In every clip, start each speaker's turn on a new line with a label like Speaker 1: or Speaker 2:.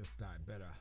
Speaker 1: this time better.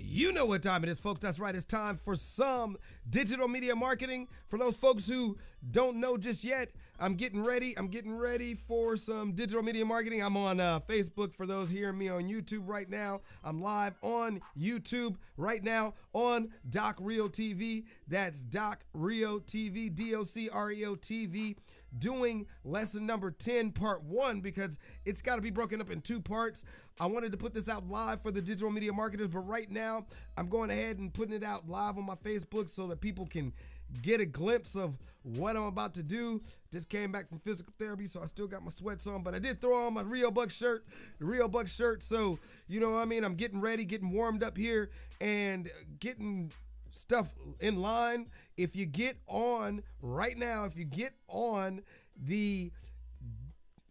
Speaker 1: You know what time it is, folks. That's right. It's time for some digital media marketing. For those folks who don't know just yet, I'm getting ready. I'm getting ready for some digital media marketing. I'm on Facebook for those hearing me on YouTube right now. I'm live on YouTube right now on Doc Reo TV. That's Doc Reo TV, DOCREO TV. Doing lesson number 10, part 1, because it's got to be broken up in 2 parts. I wanted to put this out live for the digital media marketers, but right now I'm going ahead and putting it out live on my Facebook so that people can get a glimpse of what I'm about to do. Just came back from physical therapy, so I still got my sweats on, but I did throw on my ReoBucks shirt, the ReoBucks shirt. So, you know what I mean? I'm getting ready, getting warmed up here, and getting stuff in line. If you get on right now, if you get on the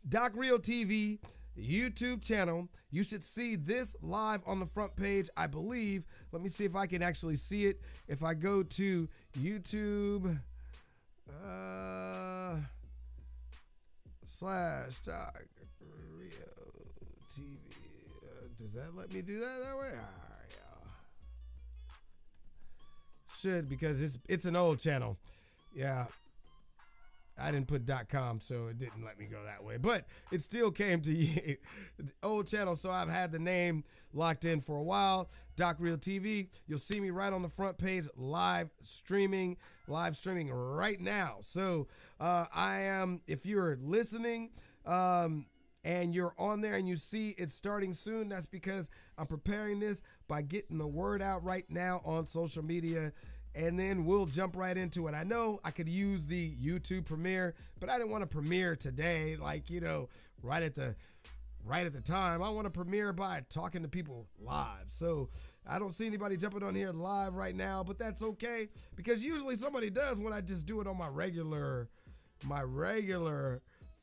Speaker 1: Doc Reo TV YouTube channel, you should see this live on the front page, I believe. Let me see if I can actually see it. If I go to YouTube slash Doc Reo TV, does that let me do that way? Should, because it's an old channel. Yeah, I didn't put .com, so it didn't let me go that way, but it still came to the old channel, so I've had the name locked in for a while. Doc Reo TV. You'll see me right on the front page, live streaming right now. So I am, if you're listening and you're on there and you see it's starting soon, that's because I'm preparing this by getting the word out right now on social media, and then we'll jump right into it. I know I could use the YouTube premiere, but I didn't want to premiere today, like, you know, right at the time. I want to premiere by talking to people live. So I don't see anybody jumping on here live right now, but that's okay, because usually somebody does when I just do it on my regular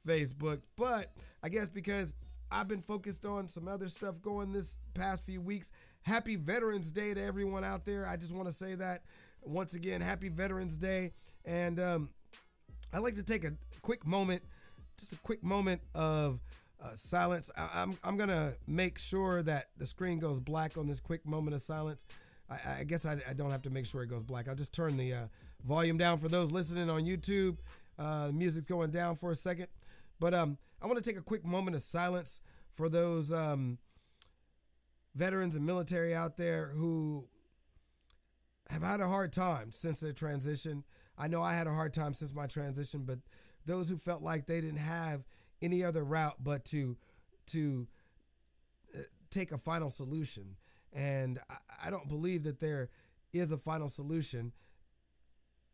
Speaker 1: Facebook. But I guess because I've been focused on some other stuff going this past few weeks. Happy Veterans Day to everyone out there. I just want to say that once again, happy Veterans Day. And I'd like to take a quick moment, just a quick moment of silence. I'm going to make sure that the screen goes black on this quick moment of silence. I guess I don't have to make sure it goes black. I'll just turn the volume down for those listening on YouTube. The music's going down for a second. But I want to take a quick moment of silence for those veterans and military out there who have had a hard time since their transition. I know I had a hard time since my transition, but those who felt like they didn't have any other route but to take a final solution. And I don't believe that there is a final solution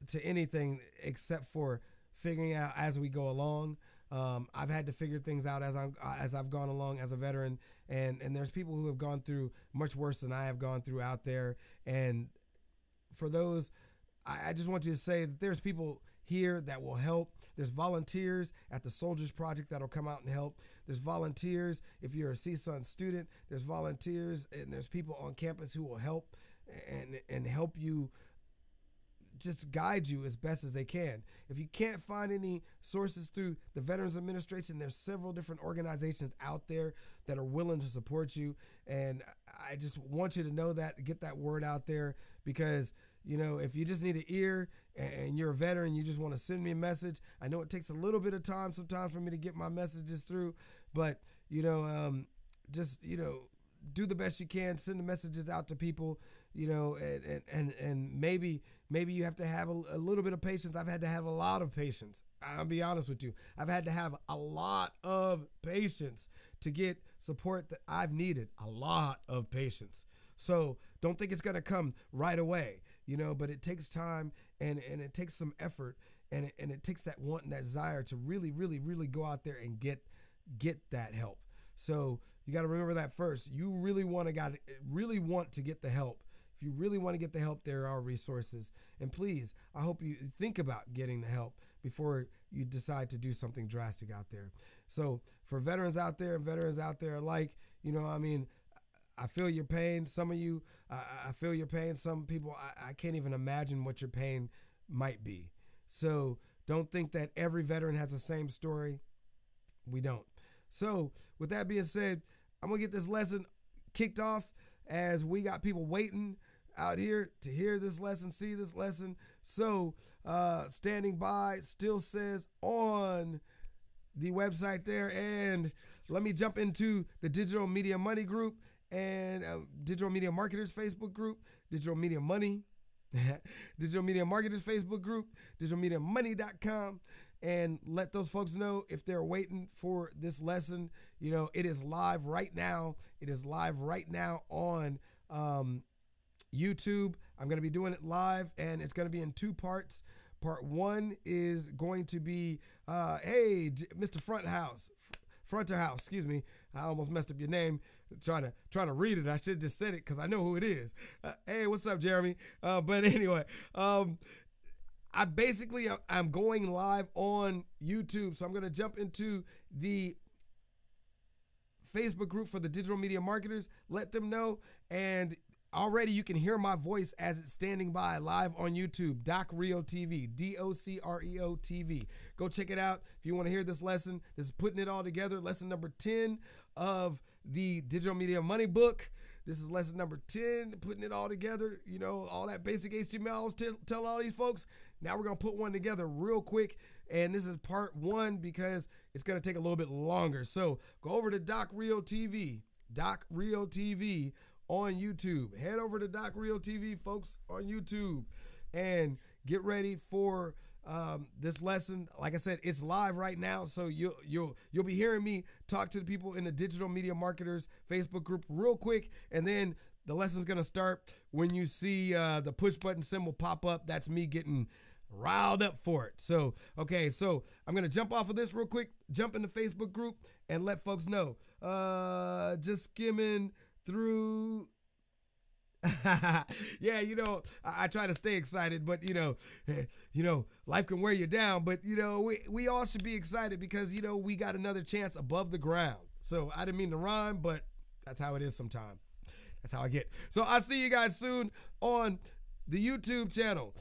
Speaker 1: to anything except for figuring out as we go along. I've had to figure things out as I've gone along as a veteran, and there's people who have gone through much worse than I have gone through out there. And for those, I just want you to say that there's people here that will help. There's volunteers at the Soldiers Project that'll come out and help. There's volunteers if you're a CSUN student. There's volunteers and there's people on campus who will help and help you, just guide you as best as they can. If you can't find any sources through the Veterans Administration, there's several different organizations out there that are willing to support you. And I just want you to know that, get that word out there, because, you know, if you just need an ear and you're a veteran, you just want to send me a message. I know it takes a little bit of time sometimes for me to get my messages through, but, you know, just, you know, do the best you can, send the messages out to people, you know, and maybe you have to have a little bit of patience. I've had to have a lot of patience. I'll be honest with you. I've had to have a lot of patience to get support that I've needed. A lot of patience. So don't think it's going to come right away, you know, but it takes time and it takes some effort, and it takes that want and that desire to really, really, really go out there and get that help. So you got to remember that first. You really want to get the help. If you really want to get the help, there are resources. And please, I hope you think about getting the help before you decide to do something drastic out there. So for veterans out there and veterans out there alike, you know, I mean, I feel your pain. Some of you, I feel your pain. Some people, I can't even imagine what your pain might be. So don't think that every veteran has the same story. We don't. So with that being said, I'm going to get this lesson kicked off as we got people waiting out here to hear this lesson, see this lesson. So standing by still says on the website there. And let me jump into the Digital Media Money group and Digital Media Marketers Facebook group, Digital Media Money, Digital Media Marketers Facebook group, digitalmediamoney.com, and let those folks know if they're waiting for this lesson. You know, it is live right now. It is live right now on YouTube. I'm going to be doing it live, and it's going to be in 2 parts. Part 1 is going to be, hey, Mr. Fronter House, excuse me. I almost messed up your name trying to read it. I should have just said it because I know who it is. Hey, what's up, Jeremy? But anyway, I'm going live on YouTube. So I'm going to jump into the Facebook group for the digital media marketers, let them know. And already you can hear my voice as it's standing by live on YouTube, Doc Reo TV, DOCREO TV. Go check it out if you want to hear this lesson. This is putting it all together, lesson number 10 of the Digital Media Money book. This is lesson number 10, putting it all together. You know, all that basic HTML I was telling all these folks. Now we're going to put one together real quick. And this is part 1 because it's going to take a little bit longer. So go over to Doc Reo TV, Doc Reo TV on YouTube. Head over to Doc Reo TV, folks, on YouTube, and get ready for this lesson. Like I said, it's live right now, so you'll be hearing me talk to the people in the Digital Media Marketers Facebook group real quick, and then the lesson's gonna start when you see the push button symbol pop up. That's me getting riled up for it. So okay, so I'm gonna jump off of this real quick, jump in the Facebook group, and let folks know. Just skimming through. Yeah, you know, I try to stay excited, but you know, life can wear you down. But you know, we all should be excited because you know we got another chance above the ground. So I didn't mean to rhyme, but that's how it is sometimes. That's how I get. So I'll see you guys soon on the YouTube channel.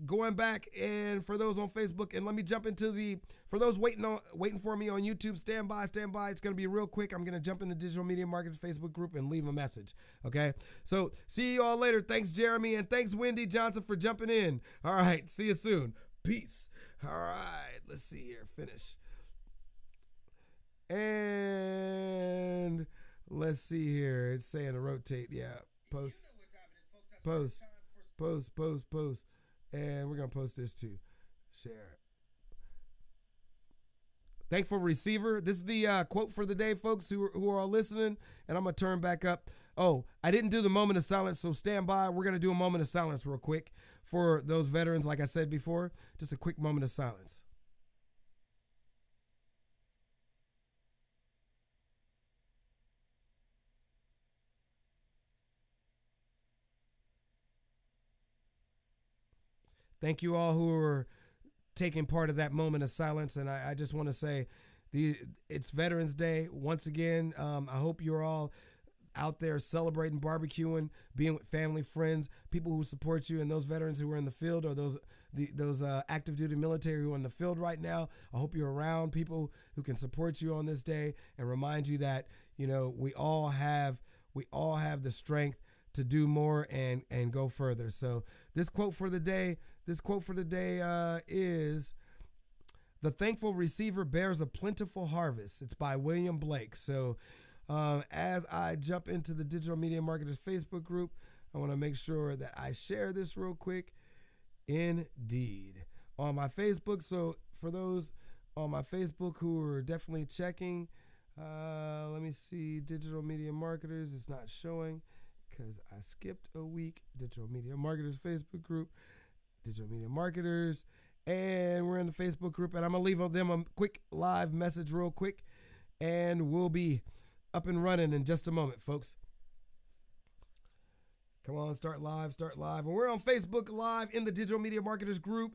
Speaker 1: Going back, and for those on Facebook, and let me jump into for those waiting for me on YouTube, stand by. It's going to be real quick. I'm going to jump in the Digital Media Marketers Facebook group and leave a message. Okay. So see you all later. Thanks, Jeremy. And thanks, Wendy Johnson, for jumping in. All right. See you soon. Peace. All right. Let's see here. Finish. And let's see here. It's saying to rotate. Yeah. Post. And we're going to post this too. Share. Thankful receiver. This is the quote for the day, folks who are all listening. And I'm going to turn back up. Oh, I didn't do the moment of silence, so stand by. We're going to do a moment of silence real quick for those veterans, like I said before. Just a quick moment of silence. Thank you all who are taking part of that moment of silence. And I just want to say it's Veterans Day. Once again, I hope you're all out there celebrating, barbecuing, being with family, friends, people who support you, and those veterans who are in the field, or those active duty military who are in the field right now. I hope you're around people who can support you on this day and remind you that, you know, we all have the strength to do more and go further. So this quote for the day is, "The thankful receiver bears a plentiful harvest." It's by William Blake. So as I jump into the Digital Media Marketers Facebook group, I want to make sure that I share this real quick. Indeed. On my Facebook. So for those on my Facebook who are definitely checking, let me see, Digital Media Marketers. It's not showing because I skipped a week. Digital Media Marketers Facebook group, Digital Media Marketers, and we're in the Facebook group, and I'm gonna leave them a quick live message real quick, and we'll be up and running in just a moment, folks. Come on, start live, start live. And we're on Facebook Live in the Digital Media Marketers group.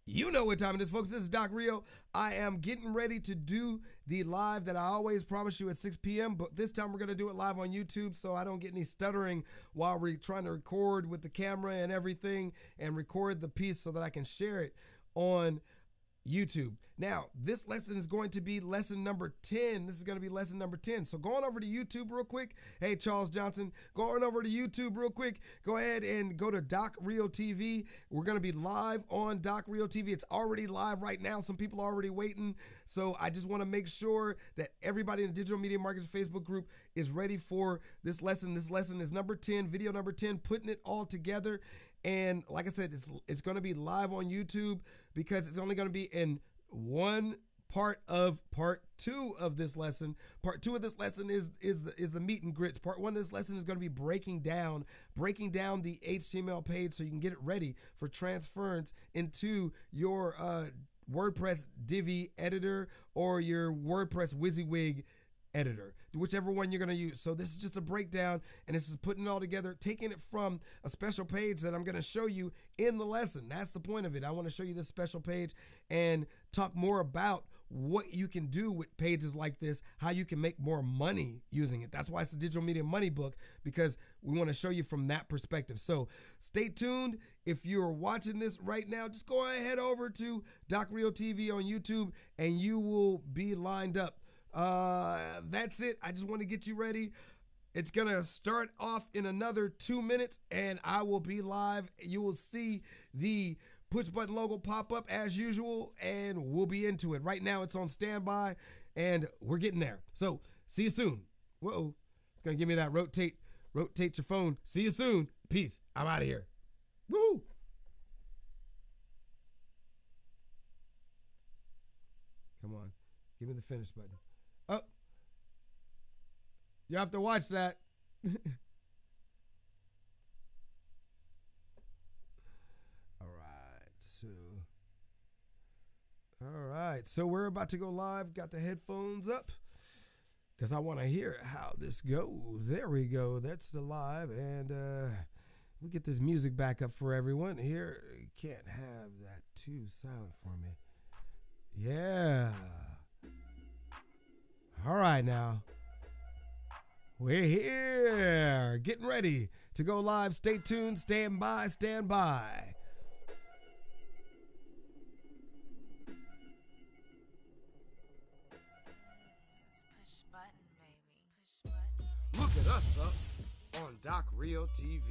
Speaker 1: You know what time it is, folks. This is Doc Reo. I am getting ready to do the live that I always promise you at 6 p.m., but this time we're going to do it live on YouTube so I don't get any stuttering while we're trying to record with the camera and everything and record the piece so that I can share it on YouTube. Now, this lesson is going to be lesson number 10. This is going to be lesson number 10. So going over to YouTube real quick. Hey, Charles Johnson, going over to YouTube real quick. Go ahead and go to Doc Reo TV. We're going to be live on Doc Reo TV. It's already live right now. Some people are already waiting. So I just want to make sure that everybody in the Digital Media Marketers Facebook group is ready for this lesson. This lesson is number 10, video number 10, putting it all together. And like I said, it's going to be live on YouTube because it's only going to be in one part of part 2 of this lesson. Part 2 of this lesson is the meat and grits. Part 1 of this lesson is going to be breaking down the HTML page so you can get it ready for transference into your WordPress Divi editor or your WordPress WYSIWYG editor, whichever one you're going to use. So this is just a breakdown, and this is putting it all together, taking it from a special page that I'm going to show you in the lesson. That's the point of it. I want to show you this special page and talk more about what you can do with pages like this, how you can make more money using it. That's why it's the Digital Media Money Book, because we want to show you from that perspective. So stay tuned. If you're watching this right now, just go ahead over to Doc Reo TV on YouTube, and you will be lined up. That's it. I just want to get you ready. It's going to start off in another 2 minutes and I will be live. You will see the push button logo pop up as usual and we'll be into it. Right now it's on standby and we're getting there. So see you soon. Whoa. It's going to give me that rotate your phone. See you soon. Peace. I'm out of here. Woo. Come on. Give me the finish button. Oh, you have to watch that. All right. So we're about to go live. Got the headphones up because I want to hear how this goes. There we go. That's the live. And we get this music back up for everyone. Here, you can't have that too silent for me. Yeah. All right, now we're here, getting ready to go live. Stay tuned, stand by, stand by.
Speaker 2: Push button, baby. Push button.
Speaker 1: Look at us up on Doc Reo TV.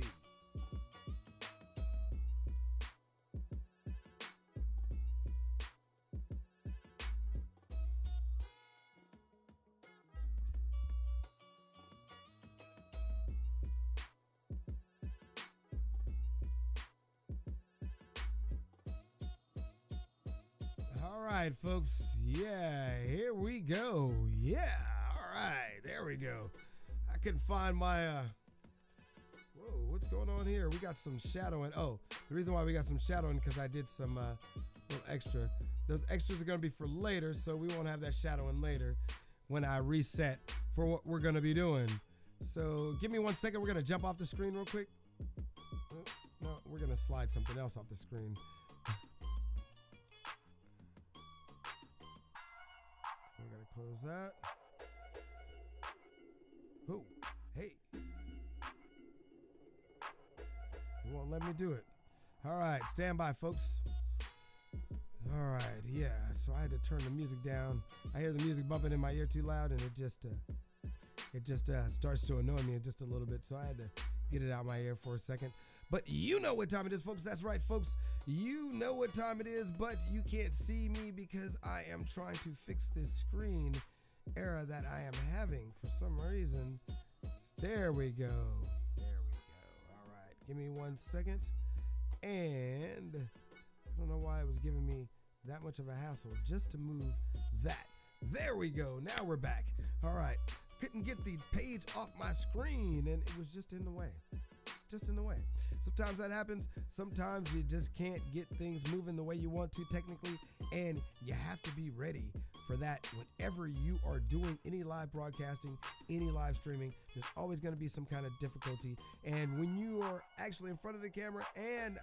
Speaker 1: All right, folks. Yeah, here we go. Yeah, all right, there we go. I couldn't find my, whoa, what's going on here? We got some shadowing. Oh, the reason why we got some shadowing because I did some little extra. Those extras are going to be for later, so we won't have that shadowing later when I reset for what we're going to be doing. So give me 1 second. We're going to jump off the screen real quick. Oh, no, we're going to slide something else off the screen. Close that. Oh, hey. It won't let me do it. All right, stand by, folks. All right, yeah. So I had to turn the music down. I hear the music bumping in my ear too loud, and it just starts to annoy me just a little bit. So I had to get it out of my ear for a second. But you know what time it is, folks. That's right, folks. You know what time it is, but you can't see me because I am trying to fix this screen error that I am having for some reason. There we go. There we go. All right. Give me 1 second. And I don't know why it was giving me that much of a hassle just to move that. There we go. Now we're back. All right. Couldn't get the page off my screen, and it was just in the way. Just in the way. Sometimes that happens. Sometimes you just can't get things moving the way you want to technically, and you have to be ready for that, whenever you are doing any live broadcasting, any live streaming, there's always going to be some kind of difficulty. And when you are actually in front of the camera and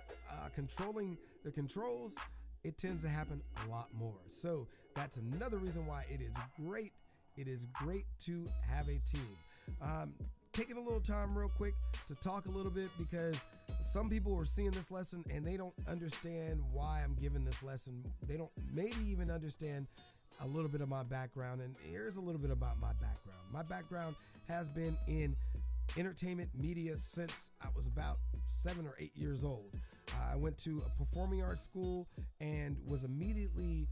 Speaker 1: controlling the controls, it tends to happen a lot more. So that's another reason why it is great. It is great to have a team. Taking a little time real quick to talk a little bit, because some people are seeing this lesson and they don't understand why I'm giving this lesson. They don't maybe even understand a little bit of my background. And here's a little bit about my background. My background has been in entertainment media since I was about 7 or 8 years old. I went to a performing arts school and was immediately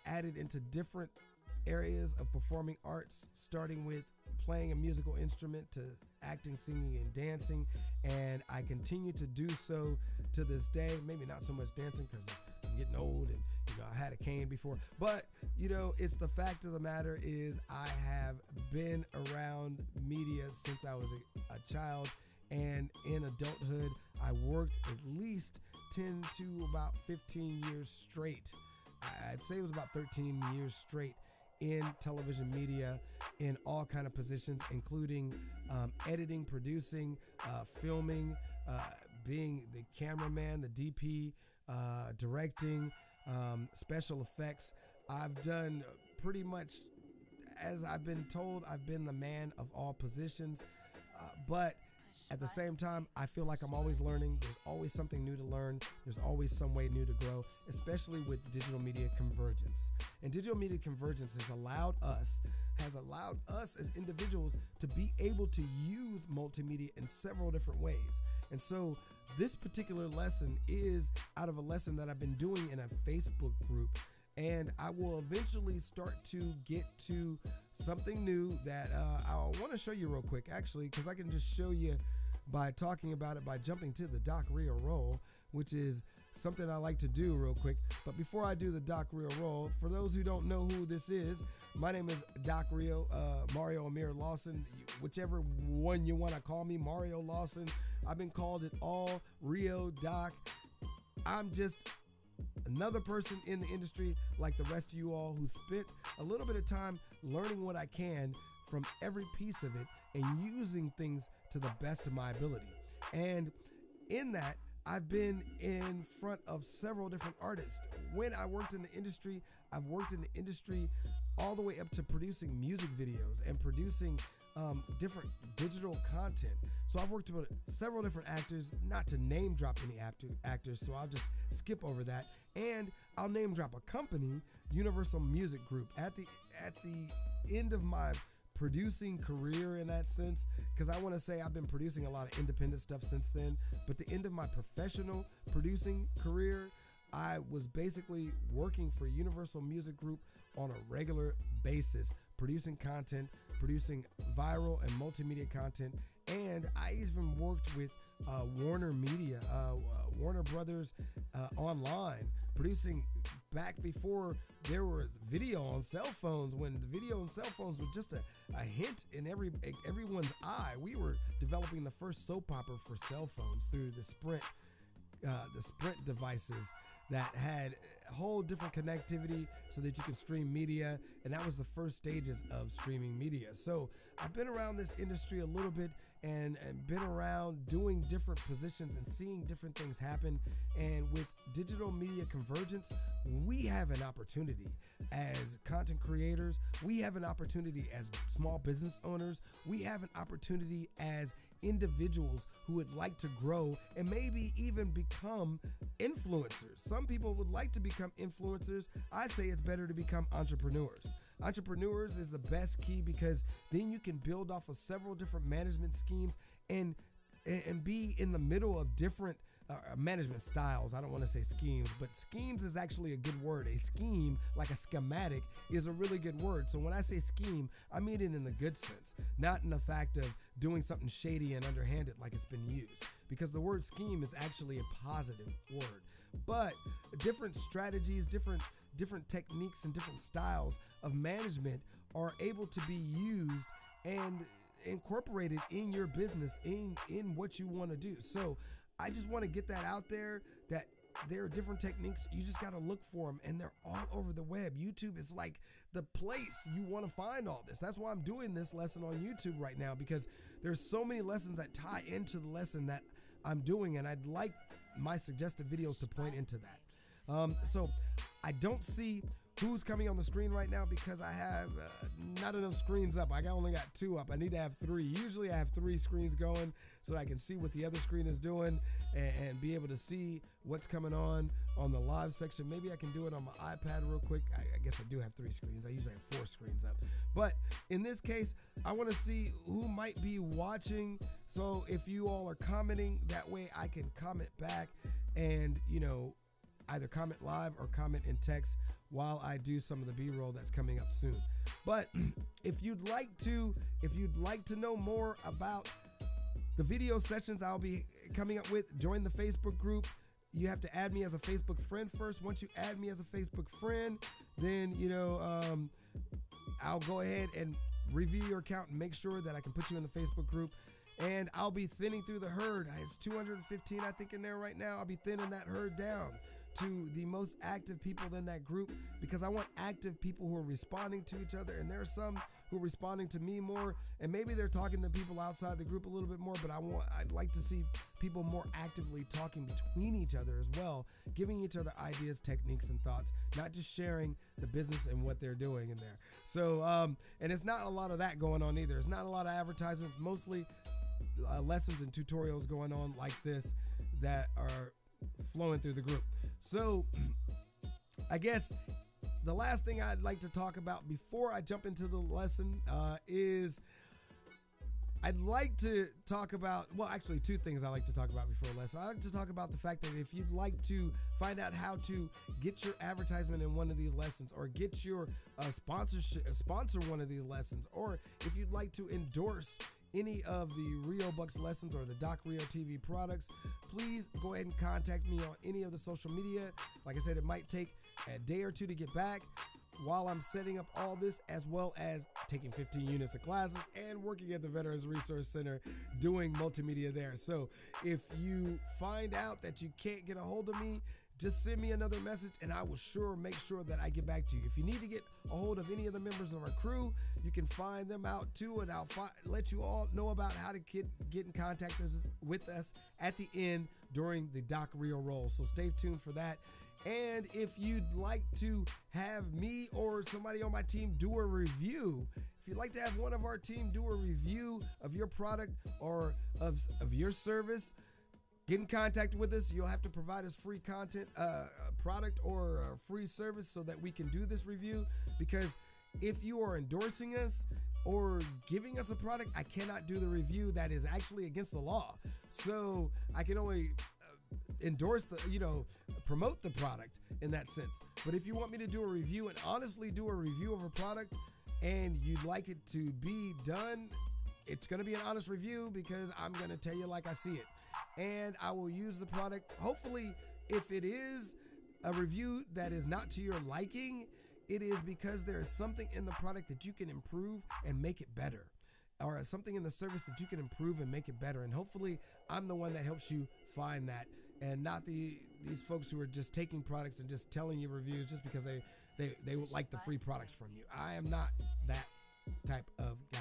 Speaker 1: added into different areas of performing arts, starting with playing a musical instrument to acting, singing, and dancing. And I continue to do so to this day. Maybe not so much dancing because I'm getting old and, I had a cane before. But, it's the fact of the matter is I have been around media since I was a child. And in adulthood, I worked at least 10 to about 15 years straight. I'd say it was about 13 years straight in television media, in all kind of positions, including editing, producing, filming, being the cameraman, the DP, directing, special effects. I've done pretty much, as I've been told, I've been the man of all positions, but at the same time, I feel like I'm always learning. There's always something new to learn. There's always some way new to grow, especially with digital media convergence. And digital media convergence has allowed us as individuals to be able to use multimedia in several different ways. And so this particular lesson is out of a lesson that I've been doing in a Facebook group. And I will eventually start to get to something new that I want to show you real quick, actually, because I can just show you by talking about it, by jumping to the Doc Reo roll, which is something I like to do real quick. But before I do the Doc Reo roll, for those who don't know who this is, my name is Doc Reo, Mario Amir Lawson, whichever one you want to call me, Mario Lawson. I've been called it all, Reo, Doc. I'm just another person in the industry like the rest of you all who spent a little bit of time learning what I can from every piece of it and using things to the best of my ability. And in that, I've been in front of several different artists. When I worked in the industry, I've worked in the industry all the way up to producing music videos and producing different digital content. So I've worked with several different actors, not to name drop any actors, so I'll just skip over that. And I'll name drop a company, Universal Music Group, at the end of my producing career in that sense, because I want to say I've been producing a lot of independent stuff since then, but the end of my professional producing career, I was basically working for Universal Music Group on a regular basis, producing content, producing viral and multimedia content, and I even worked with Warner Media, Warner Brothers online, producing back before there was video on cell phones, when the video on cell phones was just a hint in everyone's eye. We were developing the first soap opera for cell phones through the Sprint devices that had a whole different connectivity so that you can stream media, and that was the first stages of streaming media. So I've been around this industry a little bit and been around doing different positions and seeing different things happen. And with digital media convergence, we have an opportunity as content creators, we have an opportunity as small business owners, we have an opportunity as individuals who would like to grow and maybe even become influencers. Some people would like to become influencers. I say it's better to become entrepreneurs. Entrepreneurs is the best key, because then you can build off of several different management schemes and be in the middle of different management styles. I don't want to say schemes, but schemes is actually a good word. A scheme, like a schematic, is a really good word. So when I say scheme, I mean it in the good sense, not in the fact of doing something shady and underhanded like it's been used, because the word scheme is actually a positive word. But different strategies, different techniques and different styles of management are able to be used and incorporated in your business, in what you want to do. So I just want to get that out there, that there are different techniques. You just got to look for them, and they're all over the web. YouTube is like the place you want to find all this. That's why I'm doing this lesson on YouTube right now, because there's so many lessons that tie into the lesson that I'm doing, and I'd like my suggested videos to point into that. So I don't see who's coming on the screen right now because I have not enough screens up. I only got 2 up. I need to have 3. Usually I have 3 screens going so I can see what the other screen is doing and be able to see what's coming on the live section. Maybe I can do it on my iPad real quick. I guess I do have 3 screens. I usually have 4 screens up. But in this case, I want to see who might be watching. So if you all are commenting, that way I can comment back and, you know, either comment live or comment in text while I do some of the B-roll that's coming up soon. But if you'd like to know more about the video sessions I'll be coming up with, join the Facebook group. You have to add me as a Facebook friend first. Once you add me as a Facebook friend, then, you know, I'll go ahead and review your account and make sure that I can put you in the Facebook group. And I'll be thinning through the herd. It's 215, I think, in there right now. I'll be thinning that herd down to the most active people in that group, because I want active people who are responding to each other, and there are some who are responding to me more, and maybe they're talking to people outside the group a little bit more, but I'd like to see people more actively talking between each other as well, giving each other ideas, techniques, and thoughts, not just sharing the business and what they're doing in there. So, and it's not a lot of that going on either. It's not a lot of advertising. It's mostly lessons and tutorials going on like this that are flowing through the group. So I guess the last thing I'd like to talk about before I jump into the lesson is I'd like to talk about, well, actually 2 things I like to talk about before a lesson. I like to talk about the fact that if you'd like to find out how to get your advertisement in one of these lessons, or get your sponsor one of these lessons, or if you'd like to endorse any of the ReoBucks lessons or the Doc Reo TV products, please go ahead and contact me on any of the social media. Like I said, it might take a day or 2 to get back while I'm setting up all this, as well as taking 15 units of classes and working at the Veterans Resource Center doing multimedia there. So if you find out that you can't get a hold of me, just send me another message and I will make sure that I get back to you. If you need to get a hold of any of the members of our crew, you can find them out too, and I'll let you all know about how to get in contact with us at the end during the Doc Reo roll. So stay tuned for that. And if you'd like to have me or somebody on my team do a review, if you'd like to have one of our team do a review of your product or of your service, get in contact with us. You'll have to provide us free content, product or a free service so that we can do this review. Because if you are endorsing us or giving us a product, I cannot do the review. That is actually against the law. So I can only endorse promote the product in that sense. But if you want me to do a review and honestly do a review of a product and you'd like it to be done, it's going to be an honest review because I'm going to tell you like I see it. And I will use the product. Hopefully, if it is a review that is not to your liking, it is because there is something in the product that you can improve and make it better, or something in the service that you can improve and make it better. And hopefully I'm the one that helps you find that, and not these folks who are just taking products and just telling you reviews just because they would like the free products from you. I am not that type of guy.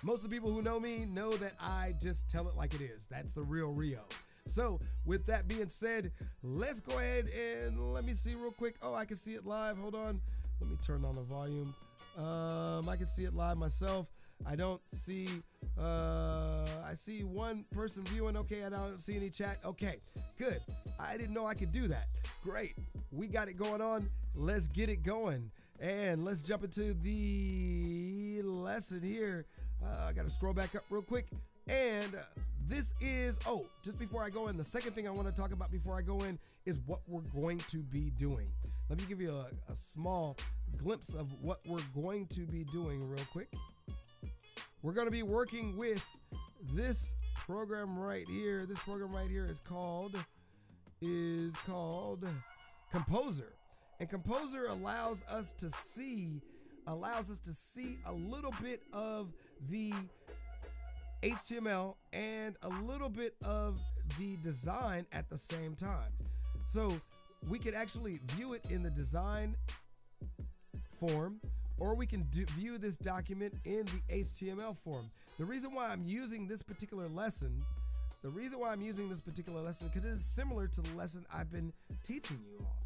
Speaker 1: Most of the people who know me know that I just tell it like it is. That's the real Reo. So with that being said, let's go ahead and let me see real quick. Oh, I can see it live. Hold on. Let me turn on the volume. I can see it live myself. I don't see, I see one person viewing. Okay, I don't see any chat. Okay, good. I didn't know I could do that. Great. We got it going on. Let's get it going. And let's jump into the lesson here. I got to scroll back up real quick. And this is, just before I go in, the second thing I want to talk about before I go in is what we're going to be doing. Let me give you a small glimpse of what we're going to be doing real quick. We're going to be working with this program right here. This program right here is called Kompozer. And Kompozer allows us to see a little bit of the HTML and a little bit of the design at the same time. So we could actually view it in the design form, or we can view this document in the HTML form. The reason why I'm using this particular lesson, because it is similar to the lesson I've been teaching you all.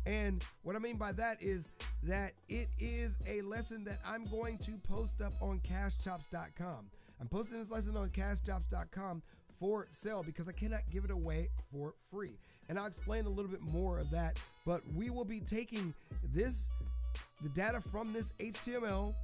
Speaker 1: And what I mean by that is that it is a lesson that I'm going to post up on cashchops.com. I'm posting this lesson on cashchops.com for sale because I cannot give it away for free. And I'll explain a little bit more of that, but we will be taking the data from this HTML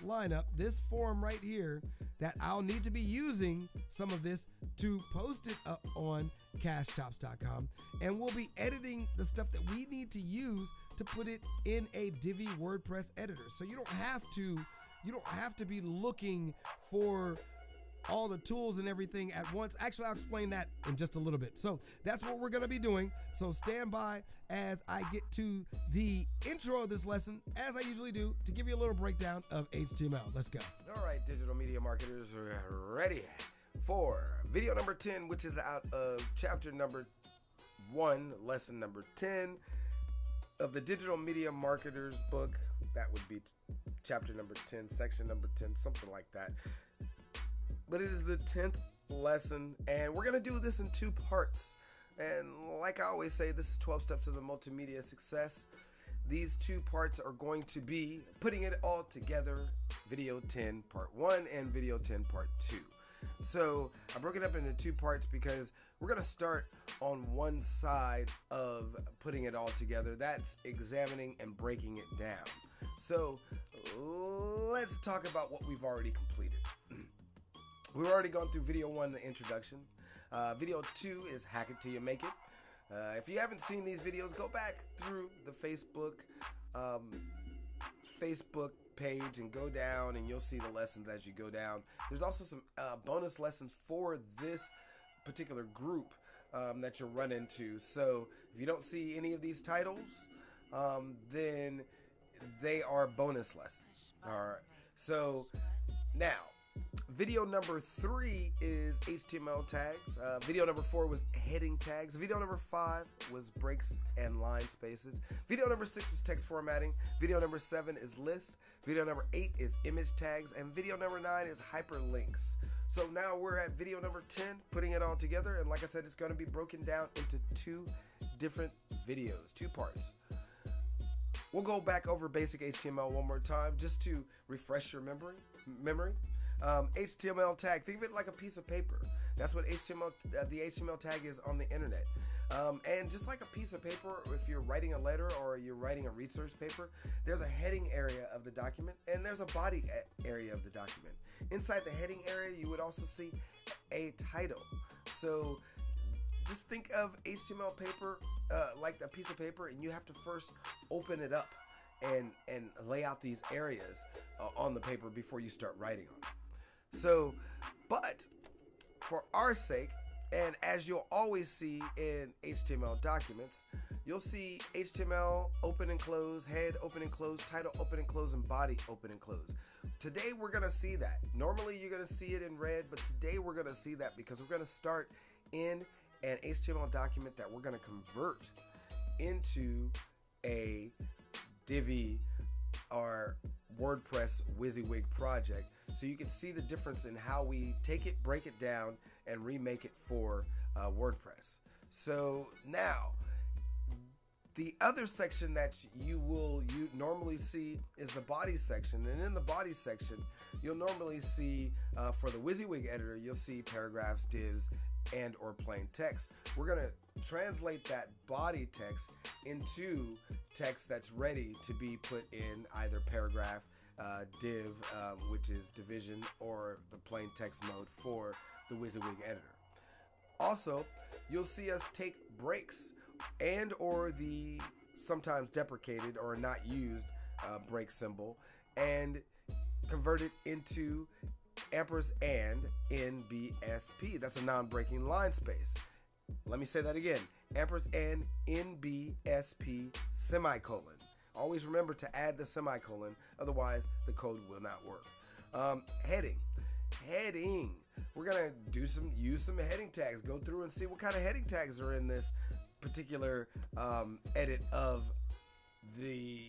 Speaker 1: lineup, this form right here, that I'll need to be using some of this to post it up on cashchops.com, and we'll be editing the stuff that we need to use to put it in a Divi WordPress editor. So you don't have to be looking for all the tools and everything at once. Actually, I'll explain that in just a little bit. So that's what we're going to be doing. So stand by as I get to the intro of this lesson, as I usually do, to give you a little breakdown of HTML. Let's go.
Speaker 3: All right, digital media marketers are ready for video number 10, which is out of chapter number 1, lesson number 10 of the digital media marketers book. That would be chapter number 10, section number 10, something like that. But it is the 10th lesson, and we're going to do this in 2 parts. And like I always say, this is 12 steps to the multimedia success. These 2 parts are going to be putting it all together, video 10 part 1 and video 10 part 2. So I broke it up into 2 parts because we're going to start on one side of putting it all together. That's examining and breaking it down. So let's talk about what we've already completed. We've already gone through video 1, the introduction. Video 2 is hack it till you make it. If you haven't seen these videos, go back through the Facebook page and go down, and you'll see the lessons as you go down. There's also some bonus lessons for this particular group that you'll run into. So if you don't see any of these titles, then they are bonus lessons. All right. So now, video number 3 is HTML tags. Video number 4 was heading tags. Video number 5 was breaks and line spaces. Video number 6 was text formatting. Video number 7 is lists. Video number 8 is image tags. And video number 9 is hyperlinks. So now we're at video number 10, putting it all together. And like I said, it's going to be broken down into 2 different videos, 2 parts. We'll go back over basic HTML one more time just to refresh your memory. HTML tag, think of it like a piece of paper. That's what the HTML tag is on the internet. And just like a piece of paper, if you're writing a letter or you're writing a research paper, there's a heading area of the document and there's a body area of the document. Inside the heading area, you would also see a title. So just think of HTML paper like a piece of paper, and you have to first open it up and lay out these areas on the paper before you start writing on it. So, but for our sake, and as you'll always see in HTML documents, you'll see HTML open and close, head open and close, title open and close, and body open and close. Today we're going to see that. Normally you're going to see it in red, but today we're going to see that because we're going to start in an HTML document that we're going to convert into a Divi or WordPress WYSIWYG project, so you can see the difference in how we take it, break it down, and remake it for WordPress. So now, the other section that you normally see is the body section, and in the body section, you'll normally see for the WYSIWYG editor, you'll see paragraphs, divs, and or plain text. We're going to translate that body text into text that's ready to be put in either paragraph, div, which is division, or the plain text mode for the WYSIWYG editor. Also, you'll see us take breaks and or the sometimes deprecated or not used break symbol and convert it into ampersand NBSP. That's a non-breaking line space. Let me say that again. Ampersand NBSP semicolon. Always remember to add the semicolon, otherwise the code will not work. Heading. we're gonna use some heading tags, go through and see what kind of heading tags are in this particular edit of the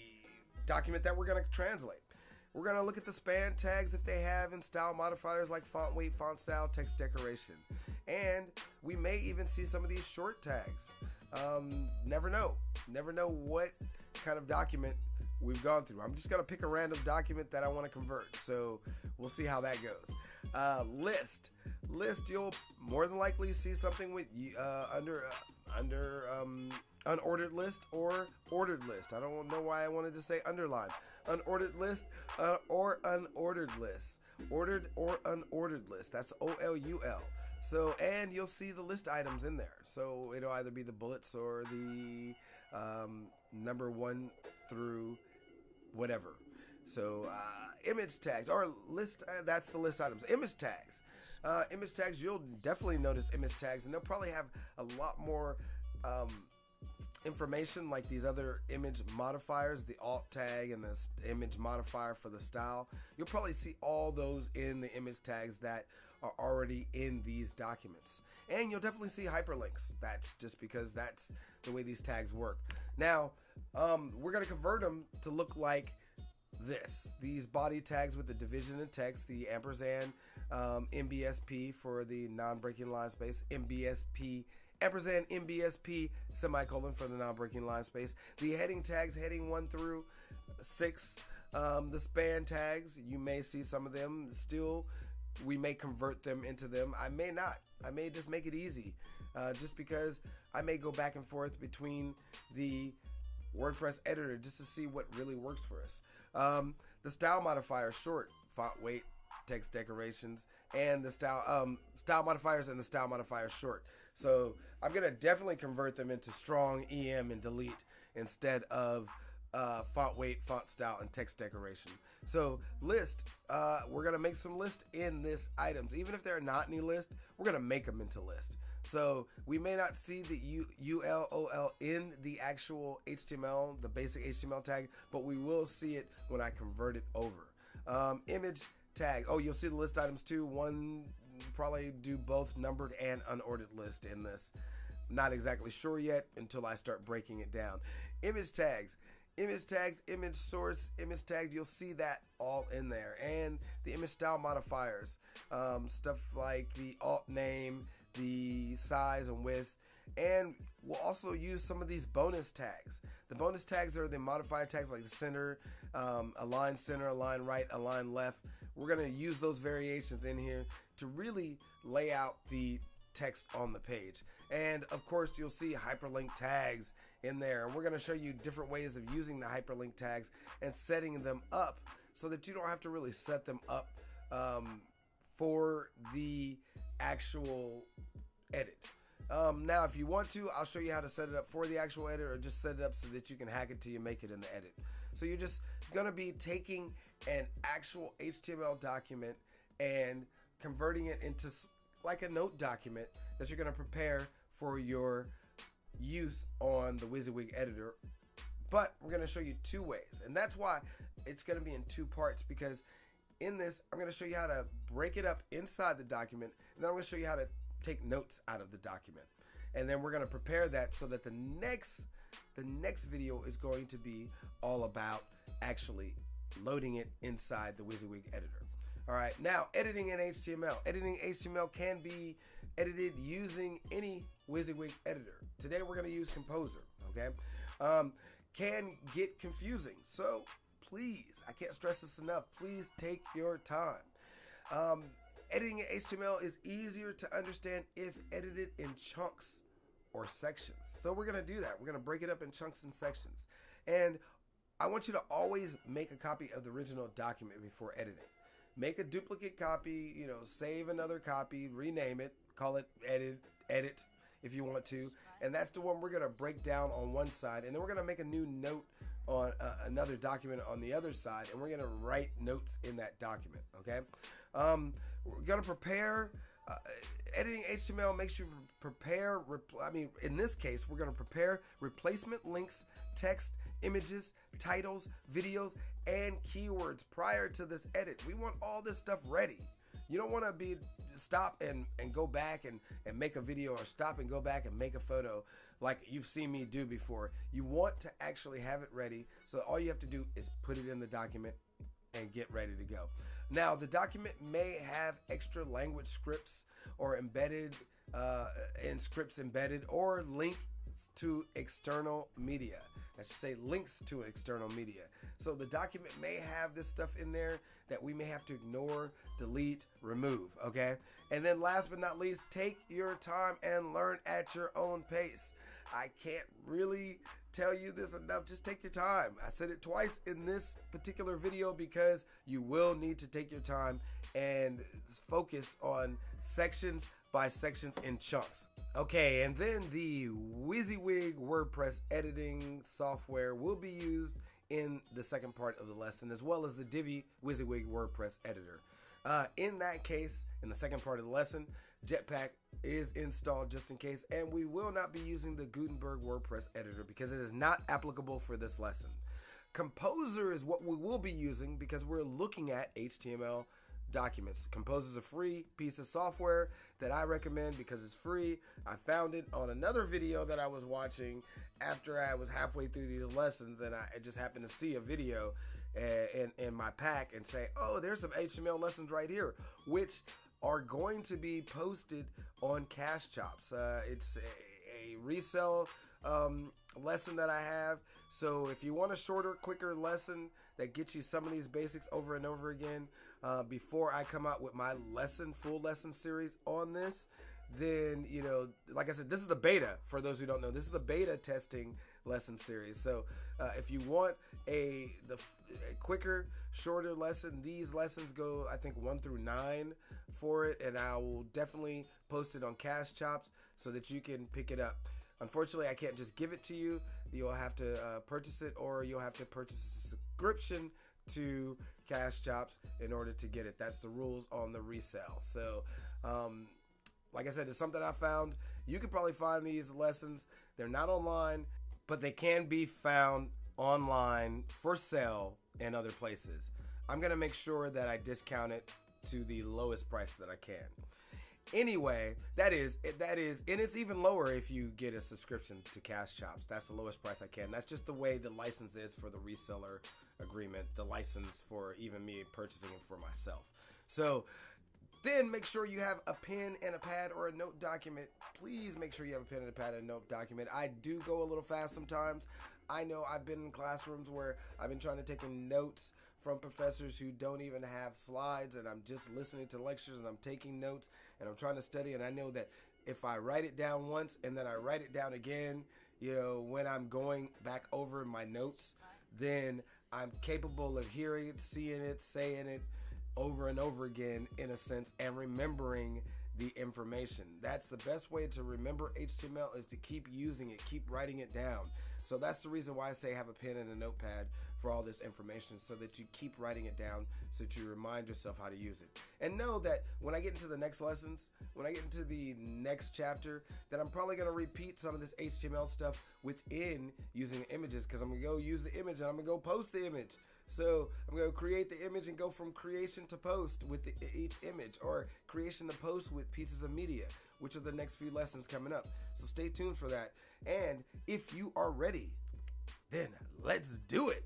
Speaker 3: document that we're gonna translate. We're gonna look at the span tags if they have, and style modifiers like font weight, font style, text decoration. And we may even see some of these short tags. Never know what kind of document we've gone through. I'm just gonna pick a random document that I want to convert, so we'll see how that goes. List, you'll more than likely see something with under unordered list or ordered list. I don't know why I wanted to say underline. Unordered list or unordered list. Ordered or unordered list. That's OLUL. So, and you'll see the list items in there. So it'll either be the bullets or the number 1 through whatever. So image tags or list, that's the list items. Image tags. Image tags, you'll definitely notice image tags, and they'll probably have a lot more information like these other image modifiers, the alt tag and the image modifier for the style. You'll probably see all those in the image tags that are already in these documents. And you'll definitely see hyperlinks. That's just because that's the way these tags work. Now, we're going to convert them to look like this. These body tags with the division in text, the ampersand, MBSP for the non-breaking line space, MBSP, ampersand MBSP semicolon for the non-breaking line space. The heading tags, heading 1 through 6. The span tags, you may see some of them still. We may convert them into them. I may not. I may just make it easy, just because I may go back and forth between the WordPress editor just to see what really works for us. The style modifier, short, font weight, text decorations, and the style modifiers and the style modifier short. So I'm gonna definitely convert them into strong, EM, and delete instead of font weight, font style, and text decoration. So list, we're gonna make some list in this items. Even if they're not any list, we're gonna make them into list. So we may not see the ULOL in the actual HTML, the basic HTML tag, but we will see it when I convert it over. Image tag, oh, you'll see the list items too. One, probably do both numbered and unordered list in this. Not exactly sure yet until I start breaking it down. Image tags, image source, image tag, you'll see that all in there. And the image style modifiers, stuff like the alt name, the size and width. And we'll also use some of these bonus tags. The bonus tags are the modifier tags like the center, align center, align right, align left. We're going to use those variations in here to really lay out the text on the page. And of course, you'll see hyperlink tags in there. And we're going to show you different ways of using the hyperlink tags and setting them up so that you don't have to really set them up for the actual edit. Now, if you want to, I'll show you how to set it up for the actual edit, or just set it up so that you can hack it till you make it in the edit. So you're just going to be taking an actual HTML document and converting it into like a note document that you're going to prepare for your use on the WYSIWYG editor. But we're going to show you 2 ways, and that's why it's going to be in 2 parts, because in this I'm going to show you how to break it up inside the document, and then I'm going to show you how to take notes out of the document. And then we're going to prepare that so that the next video is going to be all about actually loading it inside the WYSIWYG editor. All right, now editing in HTML. Editing HTML can be edited using any WYSIWYG editor. Today we're going to use Kompozer, okay? Can get confusing, so please, I can't stress this enough, please take your time. Editing in HTML is easier to understand if edited in chunks or sections. So we're going to do that. We're going to break it up in chunks and sections. And I want you to always make a copy of the original document before editing. Make a duplicate copy, you know, save another copy, rename it, call it edit if you want to. And that's the one we're going to break down on one side. And then we're going to make a new note on another document on the other side. And we're going to write notes in that document, okay? We're going to prepare, editing HTML makes you prepare, in this case, we're going to prepare replacement links, text, images, titles, videos, and keywords prior to this edit. We want all this stuff ready. You don't want to be stop and go back and make a video, or stop and go back and make a photo like you've seen me do before. You want to actually have it ready, so all you have to do is put it in the document and get ready to go. Now, the document may have extra language scripts or embedded in scripts embedded, or links to external media. I should say links to external media. So the document may have this stuff in there that we may have to ignore, delete, remove, okay? And then last but not least, take your time and learn at your own pace. I can't really tell you this enough. Just take your time. I said it twice in this particular video because you will need to take your time and focus on sections by sections in chunks. Okay, and then the WYSIWYG WordPress editing software will be used in the second part of the lesson, as well as the Divi WYSIWYG WordPress editor. In that case, in the second part of the lesson, Jetpack is installed just in case, and we will not be using the Gutenberg WordPress editor because it is not applicable for this lesson. Kompozer is what we will be using because we're looking at HTML documents. Kompozer is a free piece of software that I recommend because it's free. I found it on another video that I was watching after I was halfway through these lessons, and I just happened to see a video in my pack and say, oh, there's some HTML lessons right here, which are going to be posted on Cash Chops. It's a resell lesson that I have. So if you want a shorter, quicker lesson that gets you some of these basics over and over again before I come out with my full lesson series on this, then, you know, like I said, this is the beta. For those who don't know, this is the beta testing lesson series. So if you want a quicker, shorter lesson, these lessons go, I think, 1 through 9 for it, and I will definitely post it on Cash Chops so that you can pick it up. Unfortunately, I can't just give it to you. You'll have to purchase it, or you'll have to purchase a subscription to Cash Chops in order to get it. That's the rules on the resale. So like I said, it's something I found. You could probably find these lessons. They're not online, but they can be found online for sale in other places. I'm gonna make sure that I discount it to the lowest price that I can. Anyway, that is, and it's even lower if you get a subscription to Cash Chops. That's the lowest price I can. That's just the way the license is for the reseller agreement, the license for even me purchasing it for myself. So then make sure you have a pen and a pad or a note document. Please make sure you have a pen and a pad and a note document. I do go a little fast sometimes. I know I've been in classrooms where I've been trying to take notes from professors who don't even have slides, and I'm just listening to lectures and I'm taking notes and I'm trying to study, and I know that if I write it down once and then I write it down again, you know, when I'm going back over my notes, then I'm capable of hearing it, seeing it, saying it over and over again, in a sense, and remembering the information. That's the best way to remember HTML, is to keep using it, keep writing it down. So that's the reason why I say have a pen and a notepad for all this information, so that you keep writing it down, so that you remind yourself how to use it. And know that when I get into the next lessons, when I get into the next chapter, that I'm probably going to repeat some of this HTML stuff within using the images, because I'm going to go use the image and I'm going to go post the image. So I'm going to create the image and go from creation to post with each image, or creation to post with pieces of media, which are the next few lessons coming up. So stay tuned for that. And if you are ready, then let's do it.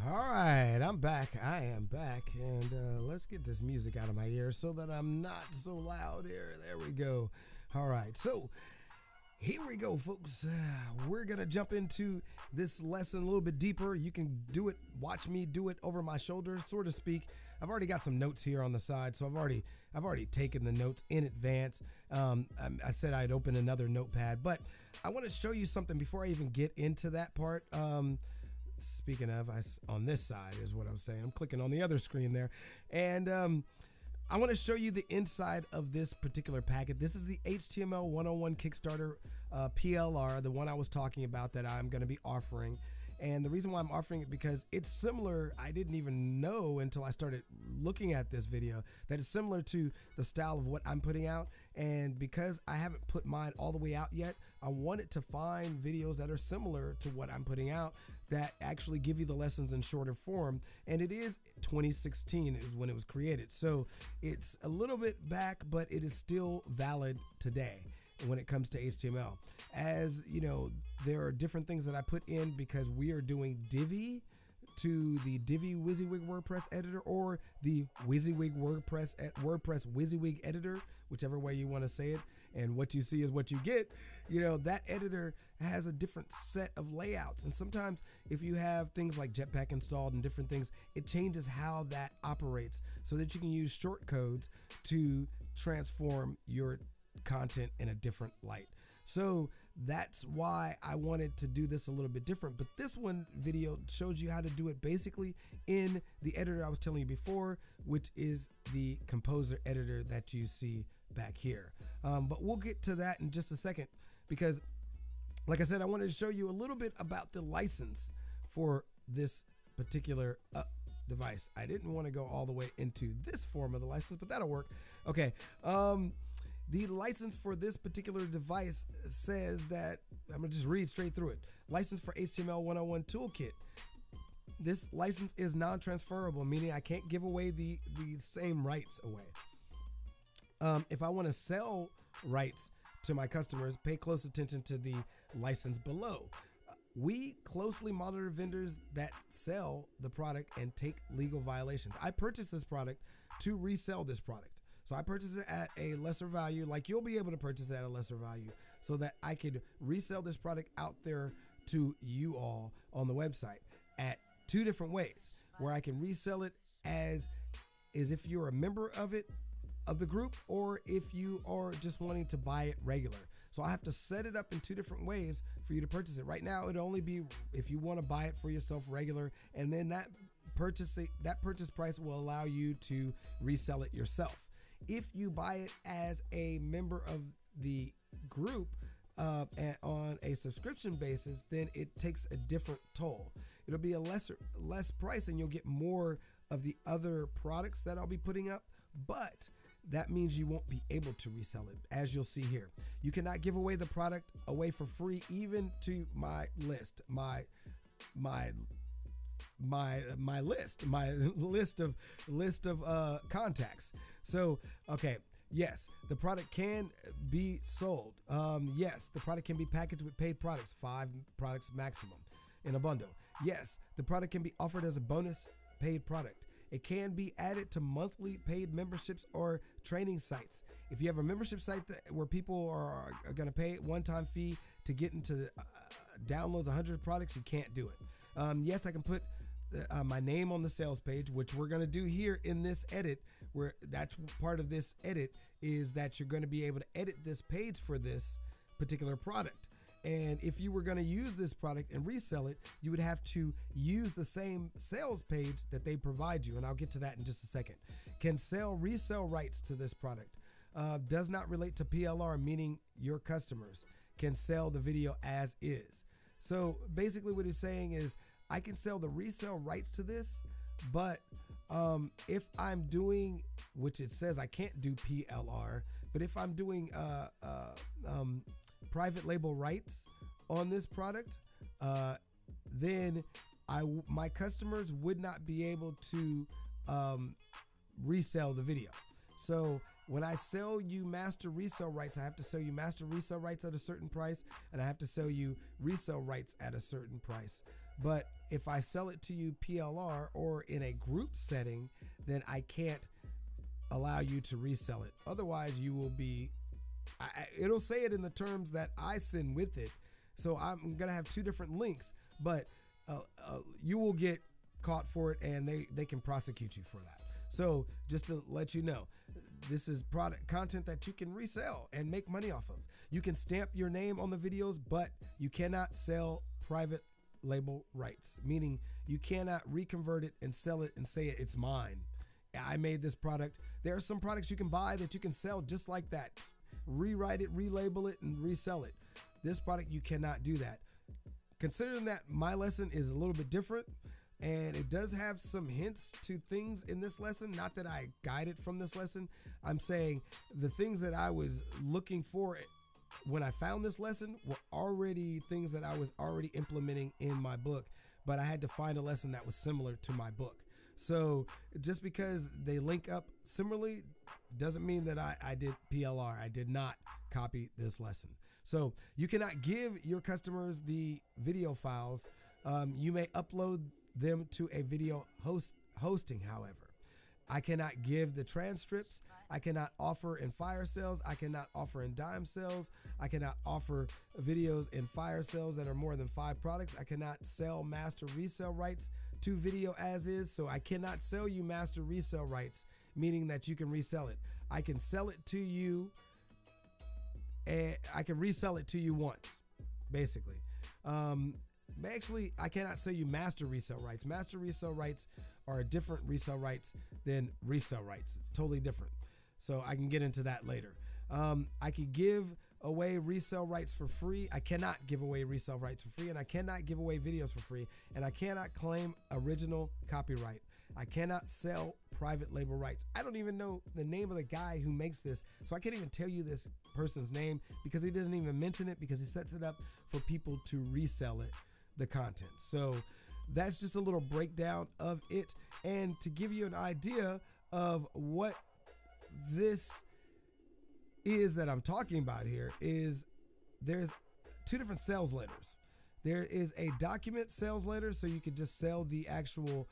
Speaker 1: All right, I'm back. I am back, and let's get this music out of my ears so that I'm not so loud here. There we go. All right, so here we go, folks. We're gonna jump into this lesson a little bit deeper. You can do it, watch me do it over my shoulder, so to speak. I've already got some notes here on the side, so I've already taken the notes in advance. I said I'd open another notepad, but I want to show you something before I even get into that part. Speaking of, on this side is what I'm saying. I'm clicking on the other screen there, and I want to show you the inside of this particular packet. This is the HTML 101 Kickstarter PLR, the one I was talking about that I'm going to be offering. And the reason why I'm offering it, because it's similar. I didn't even know until I started looking at this video that it's similar to the style of what I'm putting out. And because I haven't put mine all the way out yet, I wanted to find videos that are similar to what I'm putting out that actually give you the lessons in shorter form. And it is 2016 is when it was created. So it's a little bit back, but it is still valid today when it comes to HTML. As you know, there are different things that I put in because we are doing Divi to the Divi WYSIWYG WordPress editor, or the WYSIWYG WordPress WYSIWYG editor, whichever way you want to say it. And what you see is what you get. You know, that editor has a different set of layouts. And sometimes if you have things like Jetpack installed and different things, it changes how that operates so that you can use short codes to transform your content in a different light. So that's why I wanted to do this a little bit different. But this one video shows you how to do it basically in the editor I was telling you before, which is the Kompozer editor that you see back here. But we'll get to that in just a second, because like I said, I wanted to show you a little bit about the license for this particular device. I didn't want to go all the way into this form of the license, but that'll work. Okay. The license for this particular device says that, I'm gonna just read straight through it. License for HTML 101 Toolkit. This license is non-transferable, meaning I can't give away the same rights away. If I want to sell rights to my customers, pay close attention to the license below. We closely monitor vendors that sell the product and take legal violations. I purchased this product to resell this product. So I purchased it at a lesser value, like you'll be able to purchase it at a lesser value, so that I could resell this product out there to you all on the website at two different ways, where I can resell it as if you're a member of the group, or if you are just wanting to buy it regular. So I have to set it up in two different ways for you to purchase it. Right now, it'd only be if you want to buy it for yourself regular, and then that purchase price will allow you to resell it yourself. If you buy it as a member of the group and on a subscription basis, then it takes a different toll. It'll be a less price, and you'll get more of the other products that I'll be putting up, but that means you won't be able to resell it, as you'll see here. You cannot give away the product away for free, even to my list, my list of contacts. So, okay, yes, the product can be sold. Yes, the product can be packaged with paid products, 5 products maximum in a bundle. Yes, the product can be offered as a bonus paid product. It can be added to monthly paid memberships or training sites. If you have a membership site where people are going to pay a one-time fee to get into downloads 100 products, you can't do it. Yes, I can put my name on the sales page, which we're going to do here in this edit, where that's part of this edit, is that you're going to be able to edit this page for this particular product. And if you were going to use this product and resell it, you would have to use the same sales page that they provide you. And I'll get to that in just a second. Can sell resell rights to this product. Does not relate to PLR, meaning your customers can sell the video as is. So basically what he's saying is, I can sell the resale rights to this, but if I'm doing, which it says I can't do PLR, but if I'm doing private label rights on this product, then my customers would not be able to resell the video. So when I sell you master resale rights, I have to sell you master resale rights at a certain price, and I have to sell you resale rights at a certain price. But if I sell it to you PLR or in a group setting, then I can't allow you to resell it. Otherwise, you will be, it'll say it in the terms that I send with it. So I'm going to have two different links, but you will get caught for it, and they can prosecute you for that. So just to let you know, this is product content that you can resell and make money off of. You can stamp your name on the videos, but you cannot sell private label rights, meaning you cannot reconvert it and sell it and say it's mine. I made this product. There are some products you can buy that you can sell just like that. Rewrite it, relabel it, and resell it. This product, you cannot do that. Considering that my lesson is a little bit different, and it does have some hints to things in this lesson, not that I guided from this lesson. I'm saying the things that I was looking for when I found this lesson were already things that I was already implementing in my book. but I had to find a lesson that was similar to my book. So just because they link up similarly doesn't mean that I did PLR. I did not copy this lesson. So you cannot give your customers the video files. You may upload them to a video hosting, however. I cannot give the transcripts. I cannot offer in fire sales. I cannot offer in dime sales. I cannot offer videos in fire sales that are more than 5 products. I cannot sell master resale rights to video as is. So I cannot sell you master resale rights, meaning that you can resell it. I can sell it to you, and I can resell it to you once, basically. Actually, I cannot sell you master resale rights. Master resale rights are different resale rights than resale rights. It's totally different. So I can get into that later. I can give away resale rights for free. I cannot give away resale rights for free, and I cannot give away videos for free, and I cannot claim original copyright. I cannot sell private label rights. I don't even know the name of the guy who makes this, so I can't even tell you this person's name because he doesn't even mention it, because he sets it up for people to resell it, the content. So that's just a little breakdown of it. And to give you an idea of what this is that I'm talking about here, is there's 2 different sales letters. There is a document sales letter, so you could just sell the actual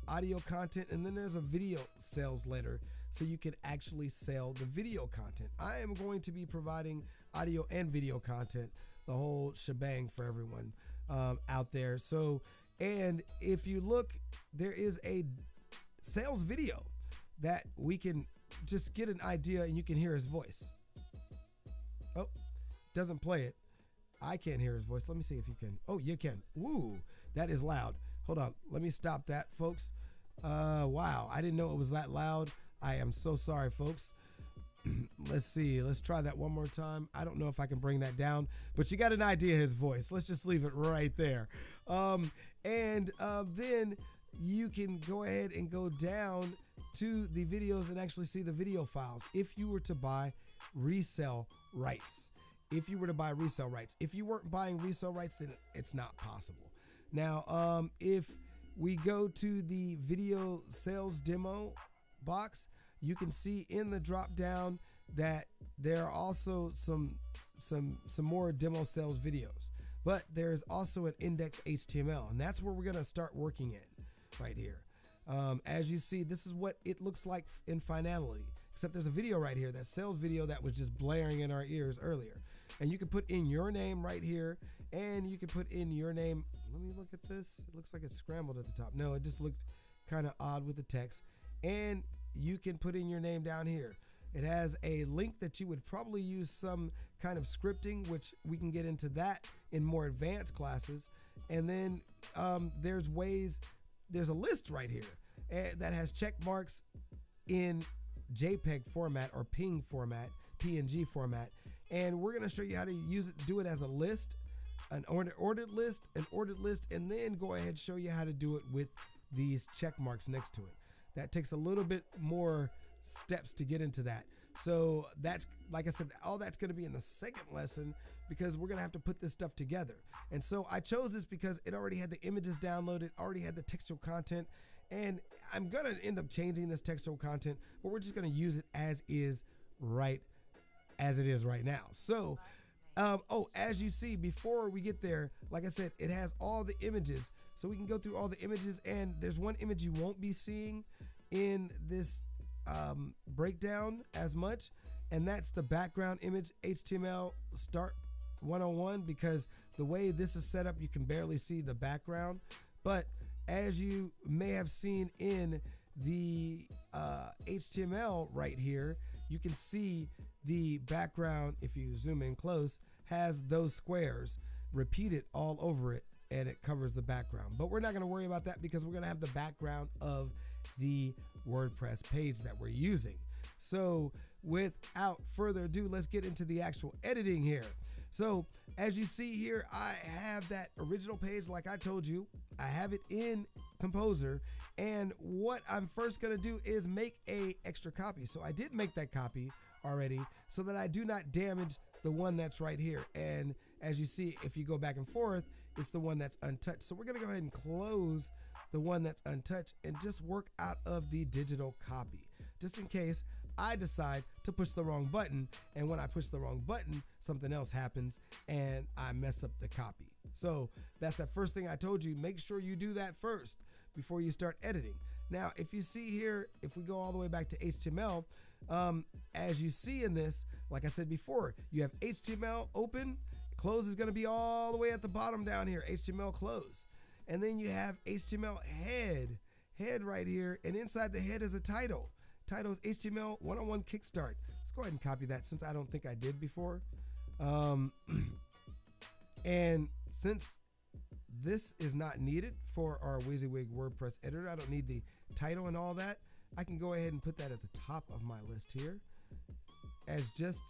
Speaker 1: audio content, and then there's a video sales letter, so you can actually sell the video content. I am going to be providing audio and video content, the whole shebang for everyone out there. So, and if you look, there is a sales video that we can just get an idea, and you can hear his voice. Oh, doesn't play it. I can't hear his voice. Let me see if you can. Oh, you can. Woo, that is loud. Hold on. Let me stop that, folks. Wow, I didn't know it was that loud. I am so sorry, folks. Let's see. Let's try that one more time. I don't know if I can bring that down, but you got an idea of his voice. Let's just leave it right there. Then you can go ahead and go down to the videos and actually see the video files if you were to buy resale rights. If you were to buy resale rights. If you weren't buying resale rights, then it's not possible. Now, if we go to the video sales demo box, you can see in the drop down that there are also some more demo sales videos, but there's also an index HTML, and that's where we're going to start working in right here. As you see, this is what it looks like in finality, except there's a video right here, that sales video that was just blaring in our ears earlier. And you can put in your name right here, and you can put in your name. Let me look at this. It looks like it's scrambled at the top. No, it just looked kind of odd with the text. And you can put in your name down here. It has a link that you would probably use some kind of scripting, which we can get into that in more advanced classes. And then there's a list right here that has check marks in JPEG format or PNG format. And we're going to show you how to use it, do it as a list, an ordered list, and then go ahead and show you how to do it with these check marks next to it. That takes a little bit more steps to get into that. So that's, like I said, all that's going to be in the second lesson, because we're going to have to put this stuff together. And so I chose this because it already had the images downloaded, already had the textual content, and I'm going to end up changing this textual content, but we're just going to use it as is, right as it is right now. So, as you see, before we get there, like I said, it has all the images. So we can go through all the images, and there's one image you won't be seeing in this breakdown as much, and that's the background image HTML Start 101, because the way this is set up, you can barely see the background. But as you may have seen in the HTML right here, you can see the background, if you zoom in close, has those squares repeated all over it, and it covers the background. But we're not going to worry about that, because we're going to have the background of the WordPress page that we're using. So without further ado, let's get into the actual editing here. So as you see here, I have that original page, like I told you. I have it in Kompozer, and what I'm first going to do is make a extra copy. So I did make that copy already, so that I do not damage the one that's right here. And as you see, if you go back and forth, it's the one that's untouched. So we're gonna go ahead and close the one that's untouched and just work out of the digital copy, just in case I decide to push the wrong button, and when I push the wrong button, something else happens and I mess up the copy. So that's that first thing I told you. Make sure you do that first before you start editing. Now, if you see here, if we go all the way back to HTML, as you see in this, like I said before, you have HTML open, close is gonna be all the way at the bottom down here, HTML close. And then you have HTML head right here, and inside the head is a title. Title is HTML 101 Kickstart. Let's go ahead and copy that since I don't think I did before. And since this is not needed for our WYSIWYG WordPress editor, I don't need the title and all that, I can go ahead and put that at the top of my list here as just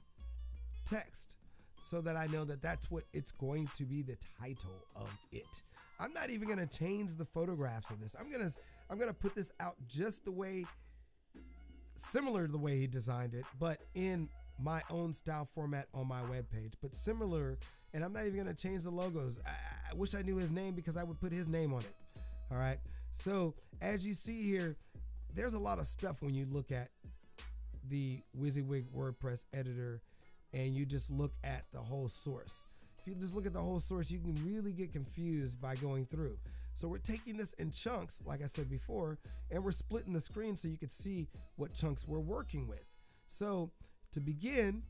Speaker 1: text, so that I know that that's what it's going to be, the title of it. I'm not even gonna change the photographs of this. I'm gonna put this out just the way, similar to the way he designed it, but in my own style format on my webpage, but similar. And I'm not even gonna change the logos. I wish I knew his name because I would put his name on it. All right. So as you see here, there's a lot of stuff when you look at the WYSIWYG WordPress editor and you just look at the whole source. If you just look at the whole source, you can really get confused by going through. So we're taking this in chunks, like I said before, and we're splitting the screen so you can see what chunks we're working with. So to begin,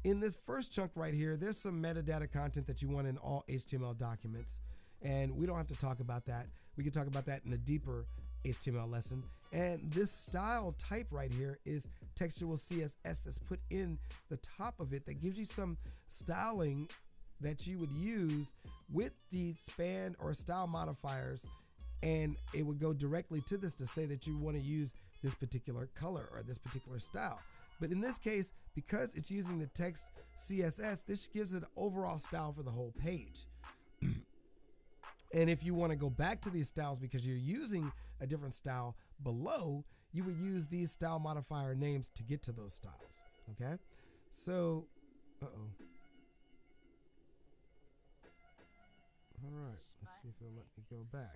Speaker 1: in this first chunk right here, there's some metadata content that you want in all HTML documents, and we don't have to talk about that. We can talk about that in a deeper HTML lesson. And this style type right here is textual CSS that's put in the top of it that gives you some styling that you would use with the span or style modifiers, and it would go directly to this to say that you want to use this particular color or this particular style. But in this case, because it's using the text CSS, this gives it an overall style for the whole page. And if you want to go back to these styles because you're using a different style below, you would use these style modifier names to get to those styles. Okay? So, all right, let's see if it'll let me go back.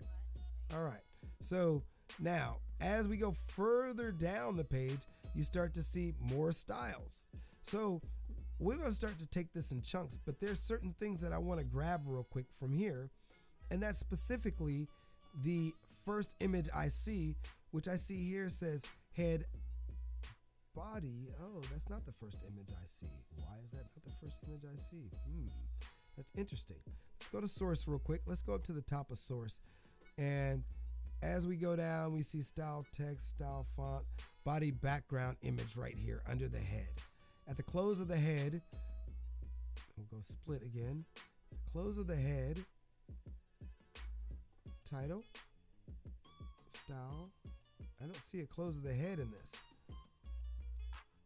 Speaker 1: All right, so now as we go further down the page, you start to see more styles. So we're going to start to take this in chunks, but there's certain things that I want to grab real quick from here, and that's specifically the first image I see, which I see here says head body. Oh, that's not the first image I see. Why is that not the first image I see? That's interesting. Let's go to source real quick. Let's go up to the top of source. And as we go down, we see style text, style font, body background image right here under the head. At the close of the head, we'll go split again. Close of the head, title, style. I don't see a close of the head in this.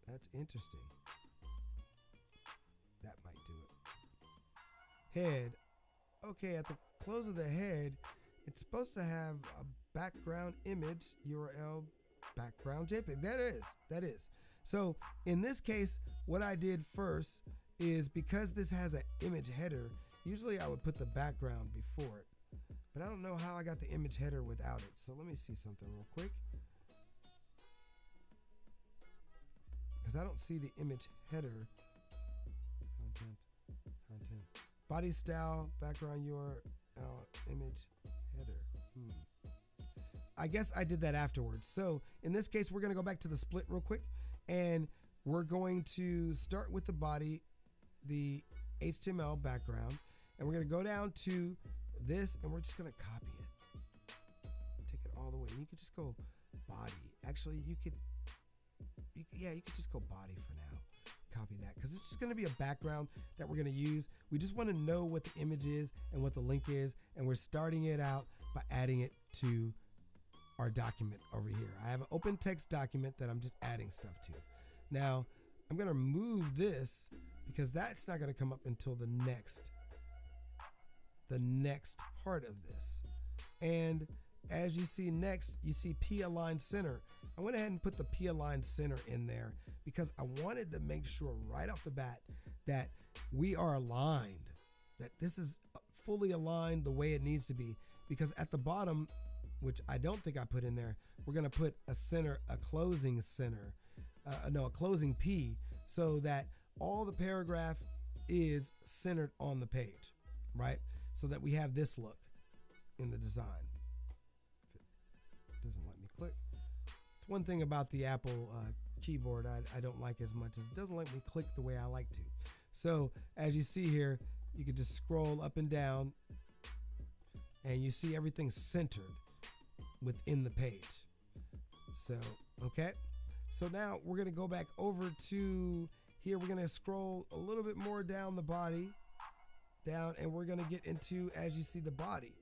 Speaker 1: That's interesting. That might do it. Head. Okay, at the close of the head, it's supposed to have a background image, URL, background JPEG. That is. So in this case, what I did first is, because this has an image header, usually I would put the background before it. But I don't know how I got the image header without it. So let me see something real quick. Because I don't see the image header. Content. Body style, background URL, image header. I guess I did that afterwards. So in this case, we're going to go back to the split real quick, and we're going to start with the body, the HTML background, and we're going to go down to this, and we're just going to copy it. Take it all the way. And you could just go body. Actually, you could just go body for now. Copy that, because it's just going to be a background that we're going to use. We just want to know what the image is and what the link is, and we're starting it out by adding it to our document over here. I have an open text document that I'm just adding stuff to. Now I'm going to move this because that's not going to come up until the next part of this. And as you see next, you see P align center. I went ahead and put the P align center in there because I wanted to make sure right off the bat that we are aligned, that this is fully aligned the way it needs to be, because at the bottom, which I don't think I put in there, we're going to put a center, a closing center, a closing P, so that all the paragraph is centered on the page, right? So that we have this look in the design. It doesn't let me click. It's one thing about the Apple keyboard I don't like as much, as it doesn't let me click the way I like to. So as you see here, you can just scroll up and down and you see everything centered within the page. So, okay. So now we're going to go back over to here. We're going to scroll a little bit more down the body, down, and we're going to get into, as you see, the body.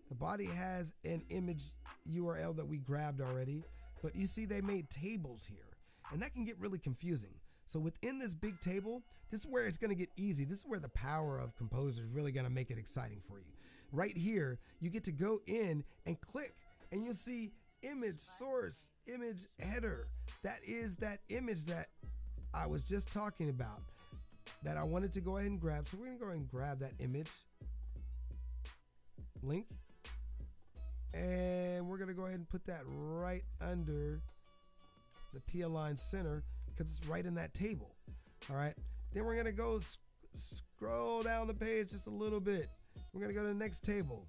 Speaker 1: The body has an image URL that we grabbed already, but you see they made tables here, and that can get really confusing. So within this big table, this is where it's going to get easy. This is where the power of Kompozer is really going to make it exciting for you. Right here, you get to go in and click, and you'll see image source, image header. That is that image that I was just talking about that I wanted to go ahead and grab. So we're going to go ahead and grab that image link, and we're going to go ahead and put that right under the P-align center because it's right in that table. All right. Then we're going to go scroll down the page just a little bit. We're going to go to the next table.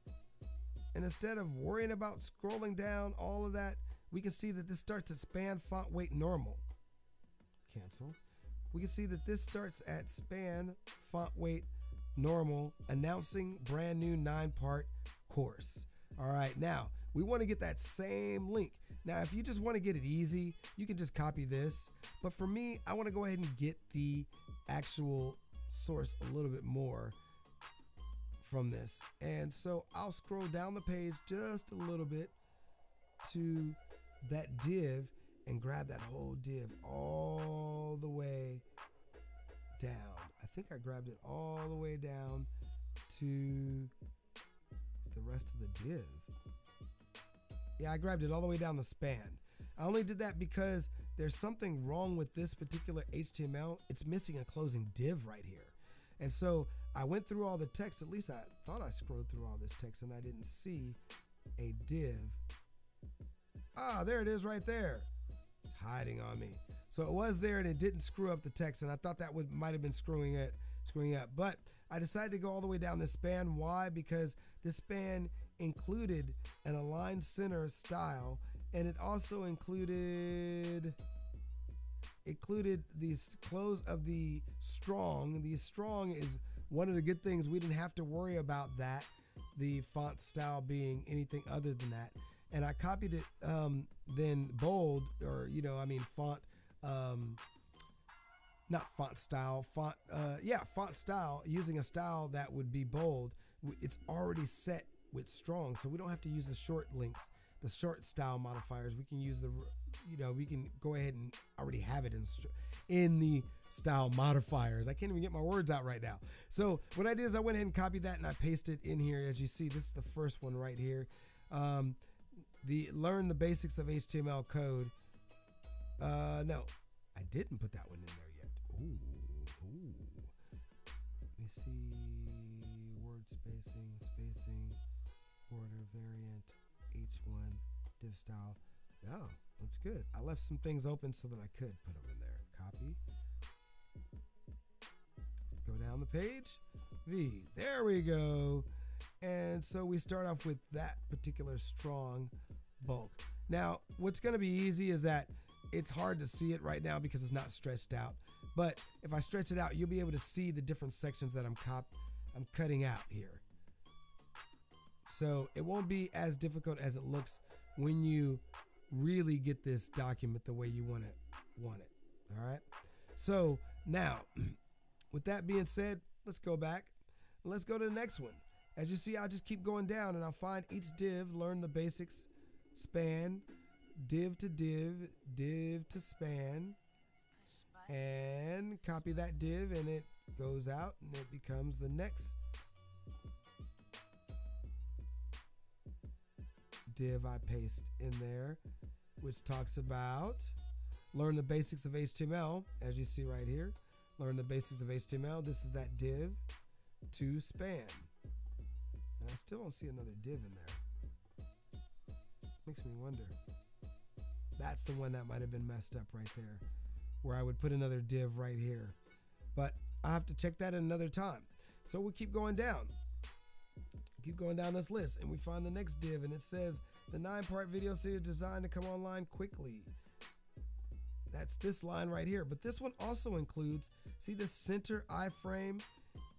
Speaker 1: And instead of worrying about scrolling down all of that, we can see that this starts at span font weight normal. Cancel. We can see that this starts at span font weight normal, announcing brand new 9-part course. All right, now we want to get that same link. Now, if you just want to get it easy, you can just copy this. But for me, I want to go ahead and get the actual source a little bit more from this. And so I'll scroll down the page just a little bit to that div and grab that whole div all the way down. I think I grabbed it all the way down to the rest of the div. Yeah, I grabbed it all the way down the span. I only did that because there's something wrong with this particular HTML. It's missing a closing div right here. And so I went through all the text. At least I thought I scrolled through all this text and I didn't see a div. Ah, there it is right there. It's hiding on me. So it was there and it didn't screw up the text, and I thought that might have been screwing up. But I decided to go all the way down this span. Why? Because this span included an aligned center style, and it also included the close of the strong. The strong is one of the good things. We didn't have to worry about that, the font style being anything other than that. And I copied it then bold, or font, not font style, font style, using a style that would be bold. It's already set with strong, so we don't have to use the short links, the short style modifiers. We can use we can go ahead and already have it in the style modifiers. I can't even get my words out right now. So what I did is I went ahead and copied that and I pasted it in here. As you see, this is the first one right here. Learn the basics of HTML code. No, I didn't put that one in there yet. Ooh. Let me see. Word spacing, border variant, H1, div style. Oh, that's good. I left some things open so that I could put them in there. Copy. Go down the page. V. There we go. And so we start off with that particular strong bulk. Now, what's going to be easy is that it's hard to see it right now because it's not stretched out. But if I stretch it out, you'll be able to see the different sections that I'm cutting out here. So it won't be as difficult as it looks when you really get this document the way you want it. All right. So now, with that being said, let's go back and let's go to the next one. As you see, I'll just keep going down and I'll find each div, learn the basics, span, div to div, div to span, and copy that div, and it goes out and it becomes the next div I paste in there, which talks about learn the basics of HTML. As you see right here, learn the basics of HTML. This is that div to span. I still don't see another div in there. Makes me wonder. That's the one that might have been messed up right there, where I would put another div right here. But I'll have to check that at another time. So we'll keep going down. Keep going down this list, and we find the next div, and it says the 9-part video series designed to come online quickly. That's this line right here. But this one also includes, see this center iframe,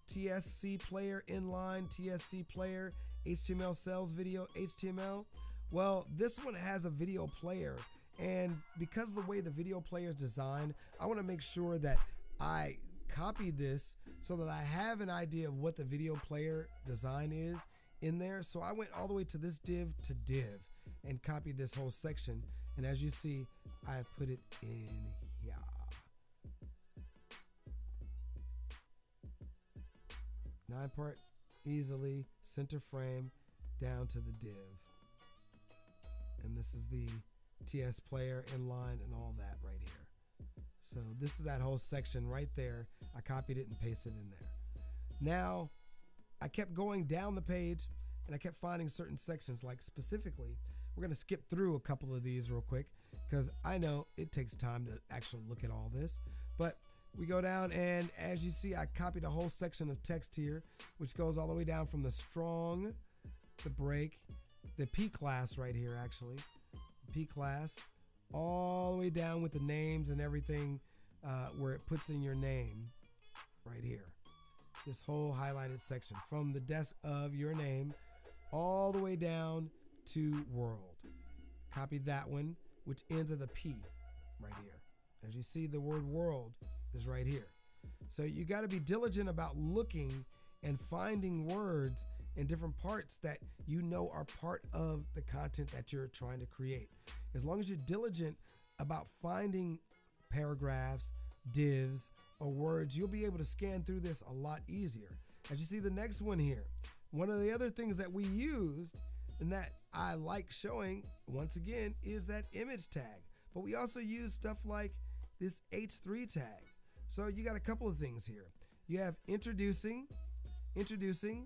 Speaker 1: TSC player inline, TSC player, HTML cells video, HTML. Well, this one has a video player, and because of the way the video player is designed, I want to make sure that I copy this so that I have an idea of what the video player design is in there. So I went all the way to this div to div and copied this whole section, and as you see, I put it in here. Nine-part easily, center frame down to the div. And this is the TS player inline and all that right here. So this is that whole section right there. I copied it and pasted it in there. Now, I kept going down the page and I kept finding certain sections, like specifically, we're gonna skip through a couple of these real quick because I know it takes time to actually look at all this. But we go down, and as you see, I copied a whole section of text here, which goes all the way down from the strong, the break, the P class right here actually, P class, all the way down with the names and everything where it puts in your name right here. This whole highlighted section from the desk of your name all the way down to world. Copied that one, which ends at the P right here. As you see, the word world is right here. So you got to be diligent about looking and finding words in different parts that you know are part of the content that you're trying to create. As long as you're diligent about finding paragraphs, divs, or words, you'll be able to scan through this a lot easier. As you see the next one here, one of the other things that we used and that I like showing, once again, is that image tag. But we also use stuff like this H3 tag. So you got a couple of things here. You have introducing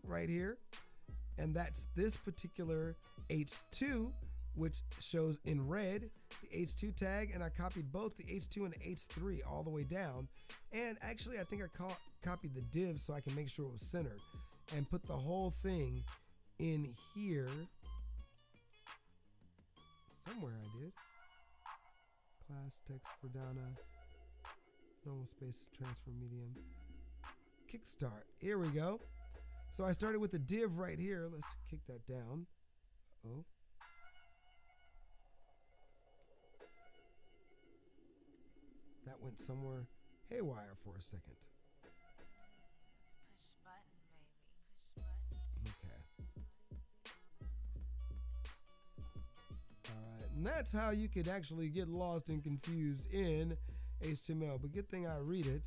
Speaker 1: right here, and that's this particular H2, which shows in red, the H2 tag, and I copied both the H2 and the H3 all the way down. And actually, I think I copied the div so I can make sure it was centered, and put the whole thing in here. Somewhere I did. Class text for Donna, normal space transfer medium, kickstart. Here we go. So I started with the div right here. Let's kick that down. Uh-oh. That went somewhere haywire for a second.
Speaker 2: Push button, baby. Push button.
Speaker 1: Okay. All right, and that's how you could actually get lost and confused in HTML. But good thing I read it,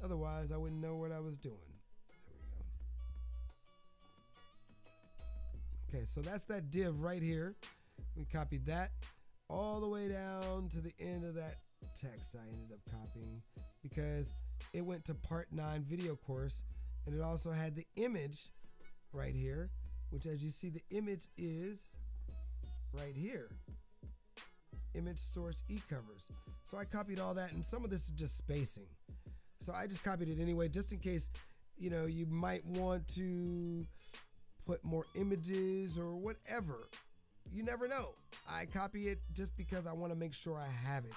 Speaker 1: otherwise I wouldn't know what I was doing. Okay, so that's that div right here. We copied that all the way down to the end of that text I ended up copying because it went to part 9 video course, and it also had the image right here, which as you see the image is right here. Image source e-covers. So I copied all that, and some of this is just spacing. So I just copied it anyway, just in case, you know, you might want to put more images or whatever. You never know. I copy it just because I want to make sure I have it,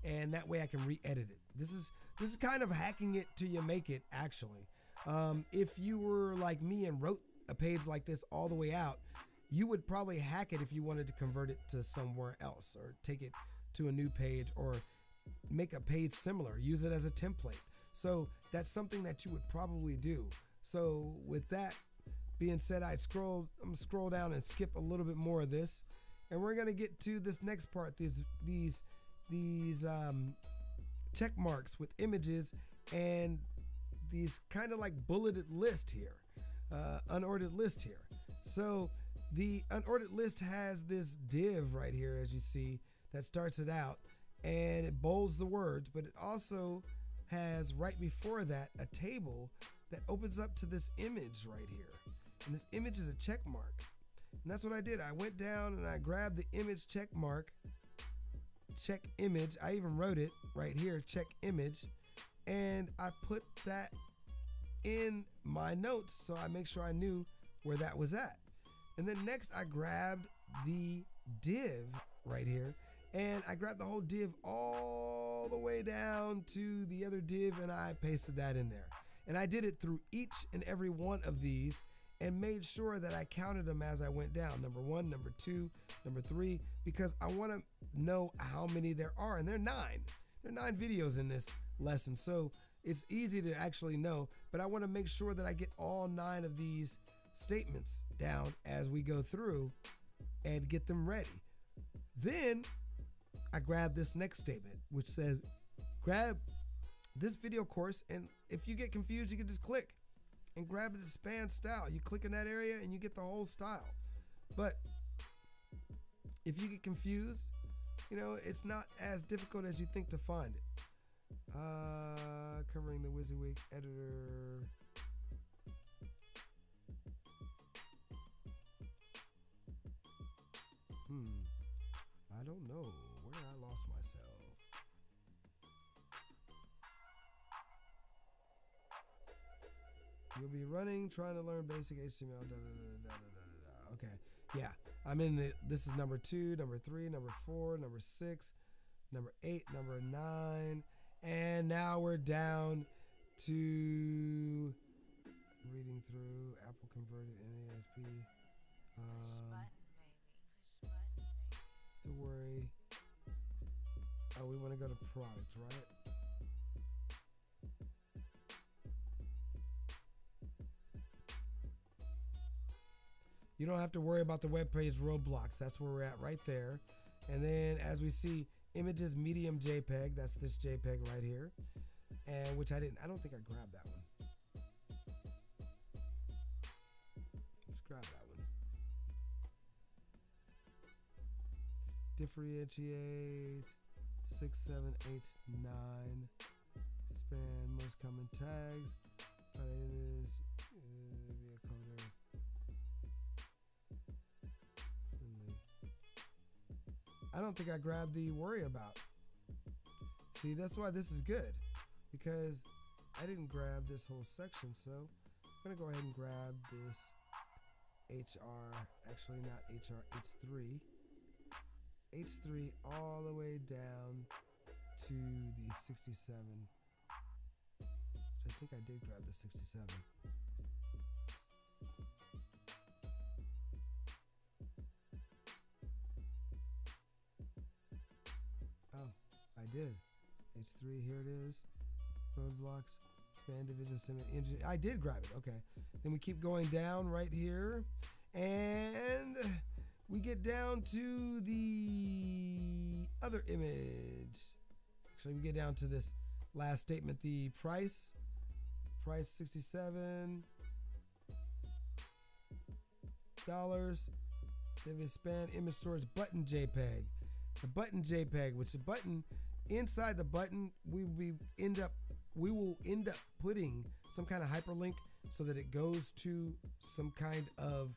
Speaker 1: and that way I can re-edit it. This is kind of hacking it till you make it, actually. If you were like me and wrote a page like this all the way out, you would probably hack it if you wanted to convert it to somewhere else, or take it to a new page, or make a page similar, use it as a template. So that's something that you would probably do. So with that being said, I'm gonna scroll down and skip a little bit more of this, and we're gonna get to this next part. These check marks with images and these kind of like bulleted list here, unordered list here. So the unordered list has this div right here, as you see, that starts it out, and it bolds the words, but it also has right before that a table that opens up to this image right here. And this image is a check mark. And that's what I did. I went down and I grabbed the image check mark, check image. I even wrote it right here, check image. And I put that in my notes so I make sure I knew where that was at. And then next I grabbed the div right here, and I grabbed the whole div all the way down to the other div, and I pasted that in there. And I did it through each and every one of these and made sure that I counted them as I went down. Number 1, number 2, number 3, because I want to know how many there are, and there are 9. There are 9 videos in this lesson, so it's easy to actually know, but I want to make sure that I get all 9 of these statements down as we go through and get them ready. Then I grab this next statement, which says grab this video course, and if you get confused, you can just click and grab the span style. You click in that area and you get the whole style. But if you get confused, you know, it's not as difficult as you think to find it. Covering the WYSIWYG editor. I don't know where I lost myself. You'll be running, trying to learn basic HTML. Okay, yeah, I'm in the. This is number 2, number 3, number 4, number 6, number 8, number 9, and now we're down to reading through Apple converted NASP. To worry. Oh, we want to go to product, right? You don't have to worry about the web page roadblocks. That's where we're at right there. And then as we see, images medium JPEG. That's this JPEG right here. And which I don't think I grabbed that one. Let's grab that one. Differentiate 6, 7, 8, 9. Span most common tags. It is be a coder. I don't think I grabbed the worry about. See, that's why this is good, because I didn't grab this whole section. So I'm gonna go ahead and grab this HR. Actually, not HR. H3. H3 all the way down to the 67, which I think I did grab the 67. Oh, I did. H3, here it is. Roadblocks, span division, engine. I did grab it, okay. Then we keep going down right here, and we get down to the other image. Actually, we get down to this last statement, the price 67 dollars. Then span image storage button JPEG. The button JPEG, which the button, inside the button, we will end up putting some kind of hyperlink so that it goes to some kind of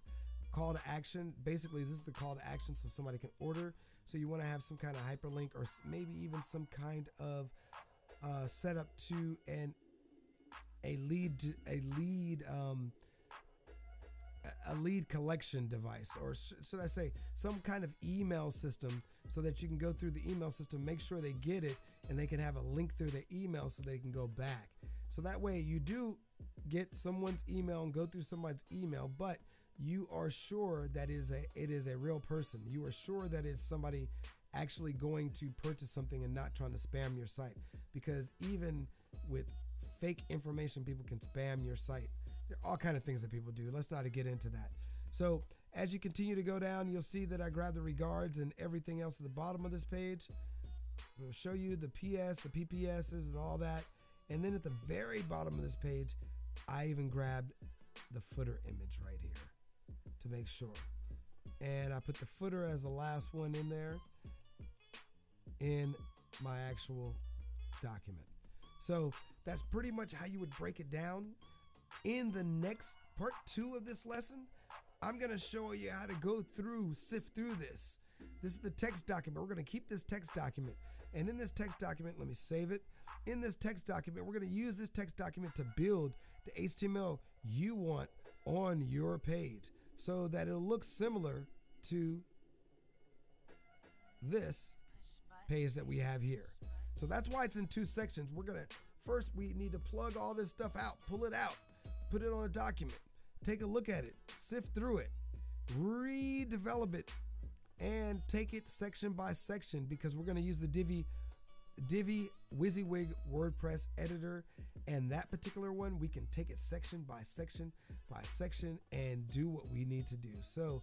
Speaker 1: call to action. Basically, this is the call to action so somebody can order. So you want to have some kind of hyperlink, or maybe even some kind of setup to a lead collection device, or should I say some kind of email system, so that you can go through the email system, make sure they get it, and they can have a link through their email so they can go back. So that way you do get someone's email and go through someone's email, but you are sure that it is a real person. You are sure that it's somebody actually going to purchase something and not trying to spam your site, because even with fake information, people can spam your site. There are all kinds of things that people do. Let's not get into that. So as you continue to go down, you'll see that I grabbed the regards and everything else at the bottom of this page. We'll show you the PS, the PPSs, and all that. And then at the very bottom of this page, I even grabbed the footer image right here to make sure. And I put the footer as the last one in there in my actual document. So that's pretty much how you would break it down. In the next part 2 of this lesson, I'm going to show you how to go through, sift through this. This is the text document. We're going to keep this text document. And in this text document, let me save it. In this text document, we're going to use this text document to build the HTML you want on your page so that it'll look similar to this page that we have here. So that's why it's in 2 sections. We're going to, first we need to plug all this stuff out, pull it out, put it on a document, take a look at it, sift through it, redevelop it, and take it section by section, because we're going to use the Divi WYSIWYG WordPress editor, and that particular one we can take it section by section by section and do what we need to do. So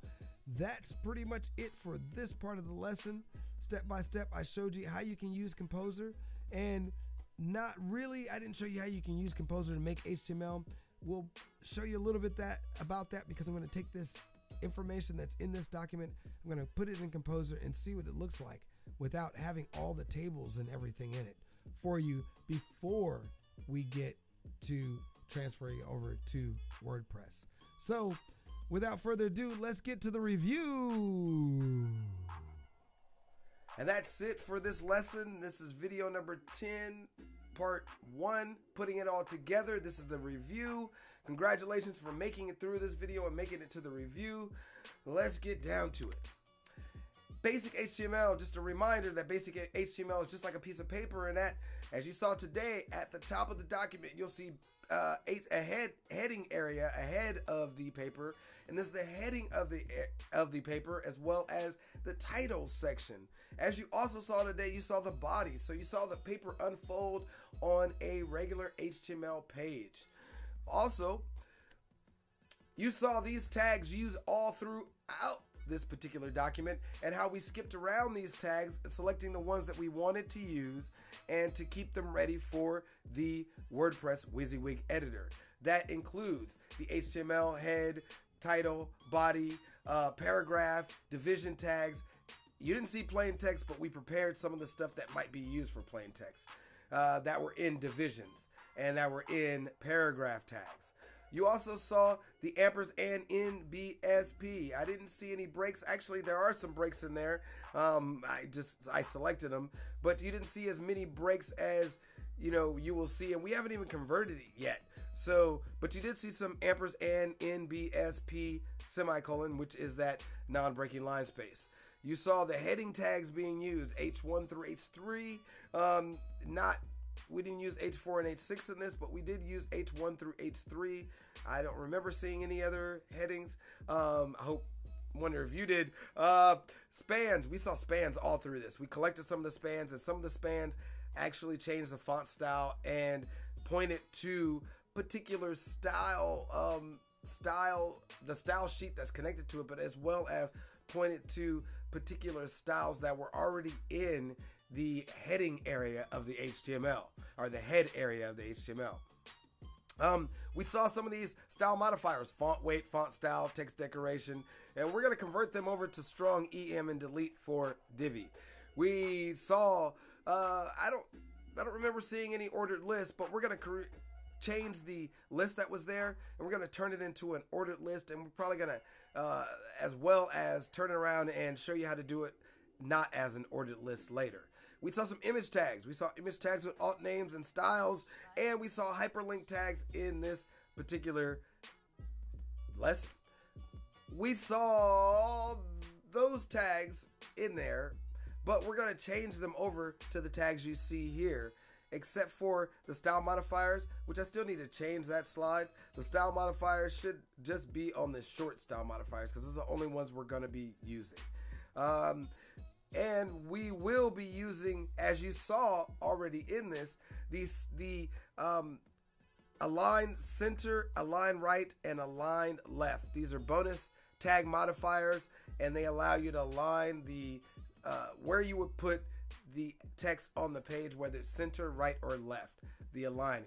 Speaker 1: that's pretty much it for this part of the lesson. Step by step I showed you how you can use Kompozer, and not really, I didn't show you how you can use Kompozer to make HTML. We'll show you a little bit about that because I'm going to take this information that's in this document, I'm going to put it in Kompozer and see what it looks like without having all the tables and everything in it for you before we get to transferring over to WordPress. So without further ado, let's get to the review.
Speaker 3: And that's it for this lesson. This is video number 10, part 1, putting it all together. This is the review. Congratulations for making it through this video and making it to the review. Let's get down to it. Basic HTML, just a reminder that basic HTML is just like a piece of paper, and that, as you saw today, at the top of the document, you'll see a heading area ahead of the paper, and this is the heading of the paper as well as the title section. As you also saw today, you saw the body, so you saw the paper unfold on a regular HTML page. Also, you saw these tags used all throughout this particular document, and how we skipped around these tags, selecting the ones that we wanted to use and to keep them ready for the WordPress WYSIWYG editor. That includes the HTML head, title, body, paragraph, division tags. You didn't see plain text, but we prepared some of the stuff that might be used for plain text that were in divisions and that were in paragraph tags. You also saw the ampersand NBSP. I didn't see any breaks. Actually, there are some breaks in there. I selected them, but you didn't see as many breaks as you will see, and we haven't even converted it yet. So, but you did see some ampersand NBSP semicolon, which is that non-breaking line space. You saw the heading tags being used, H1 through H3. We didn't use H4 and H6 in this, but we did use H1 through H3. I don't remember seeing any other headings. Wonder if you did. Spans, we saw spans all through this. We collected some of the spans, and some of the spans actually changed the font style and pointed to particular style, the style sheet that's connected to it, but as well as pointed to particular styles that were already in the heading area of the HTML, or the head area of the HTML. We saw some of these style modifiers: font weight, font style, text decoration, and we're going to convert them over to strong EM and delete for Divi. We saw, I don't remember seeing any ordered list, but we're going to change the list that was there, and we're going to turn it into an ordered list, and we're probably going to, as well as turn it around and show you how to do it not as an ordered list later. We saw some image tags. We saw image tags with alt names and styles, and we saw hyperlink tags in this particular lesson. We saw those tags in there, but we're going to change them over to the tags you see here, except for the style modifiers, which I still need to change that slide. The style modifiers should just be on the short style modifiers, because those are the only ones we're going to be using. And we will be using, as you saw already in this, the align center, align right, and align left. These are bonus tag modifiers, and they allow you to align the where you would put the text on the page, whether it's center, right, or left, the aligning.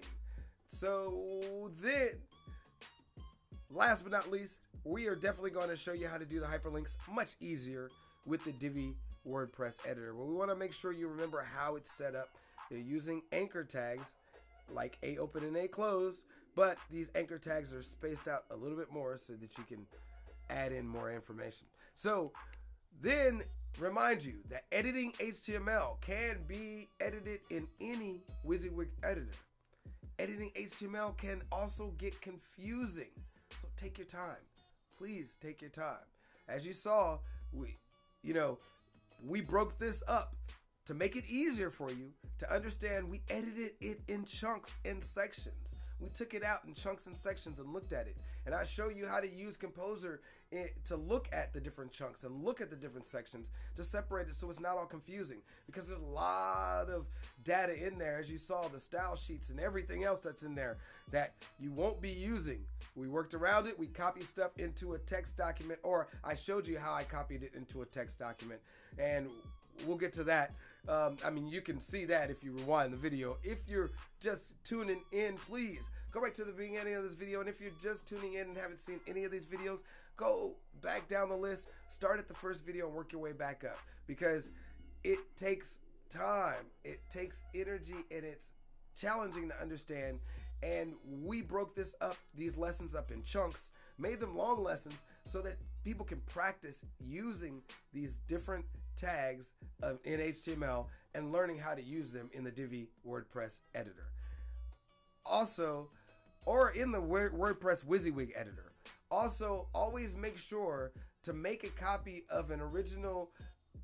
Speaker 3: So then, last but not least, we are definitely going to show you how to do the hyperlinks much easier with the Divi WordPress editor. Well, we want to make sure you remember how it's set up. They're using anchor tags like A open and A closed, but these anchor tags are spaced out a little bit more so that you can add in more information. So then remind you that editing HTML can be edited in any WYSIWYG editor. Editing HTML can also get confusing, so take your time. Please take your time. As you saw, we broke this up to make it easier for you to understand. We edited it in chunks and sections. We took it out in chunks and sections and looked at it. And I show you how to use Kompozer to look at the different chunks and look at the different sections to separate it so it's not all confusing, because there's a lot of data in there, as you saw, the style sheets and everything else that's in there that you won't be using. We worked around it. We copied stuff into a text document, or I showed you how I copied it into a text document, and we'll get to that. I mean, you can see that if you rewind the video. If you're just tuning in, please go back to the beginning of this video. And if you're just tuning in and haven't seen any of these videos, go back down the list, start at the first video and work your way back up, because it takes time, it takes energy, and it's challenging to understand. And we broke this up, these lessons up in chunks, made them long lessons so that people can practice using these different tags in HTML and learning how to use them in the Divi WordPress editor. Also, or in the WordPress WYSIWYG editor. Also, always make sure to make a copy of an original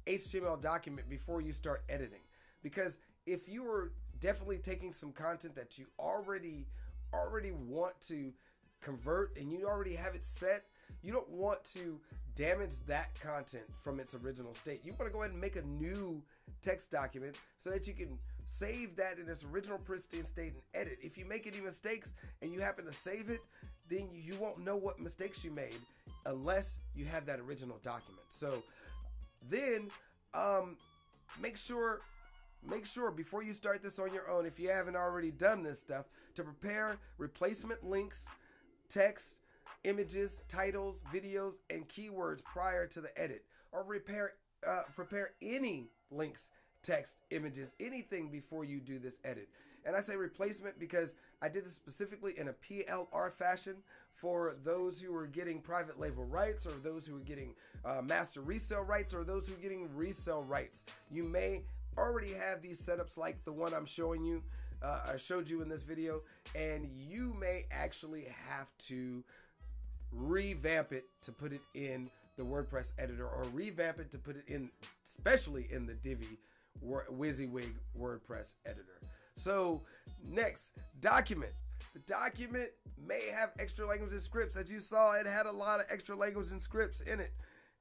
Speaker 3: HTML document before you start editing. Because if you are definitely taking some content that you already want to convert and you already have it set, you don't want to damage that content from its original state. You want to go ahead and make a new text document so that you can save that in its original pristine state and edit. If you make any mistakes and you happen to save it, then you won't know what mistakes you made unless you have that original document. So then make sure before you start this on your own, if you haven't already done this stuff, to prepare replacement links, text, images, titles, videos, and keywords prior to the edit, or prepare any links, text, images, anything before you do this edit. And I say replacement because I did this specifically in a PLR fashion for those who are getting private label rights, or those who are getting master resale rights, or those who are getting resale rights. You may already have these setups like the one I'm showing you, I showed you in this video, and you may actually have to revamp it to put it in the WordPress editor, or revamp it to put it in, especially in the Divi WYSIWYG WordPress editor. So next, document. The document may have extra language and scripts. As you saw, it had a lot of extra language and scripts in it,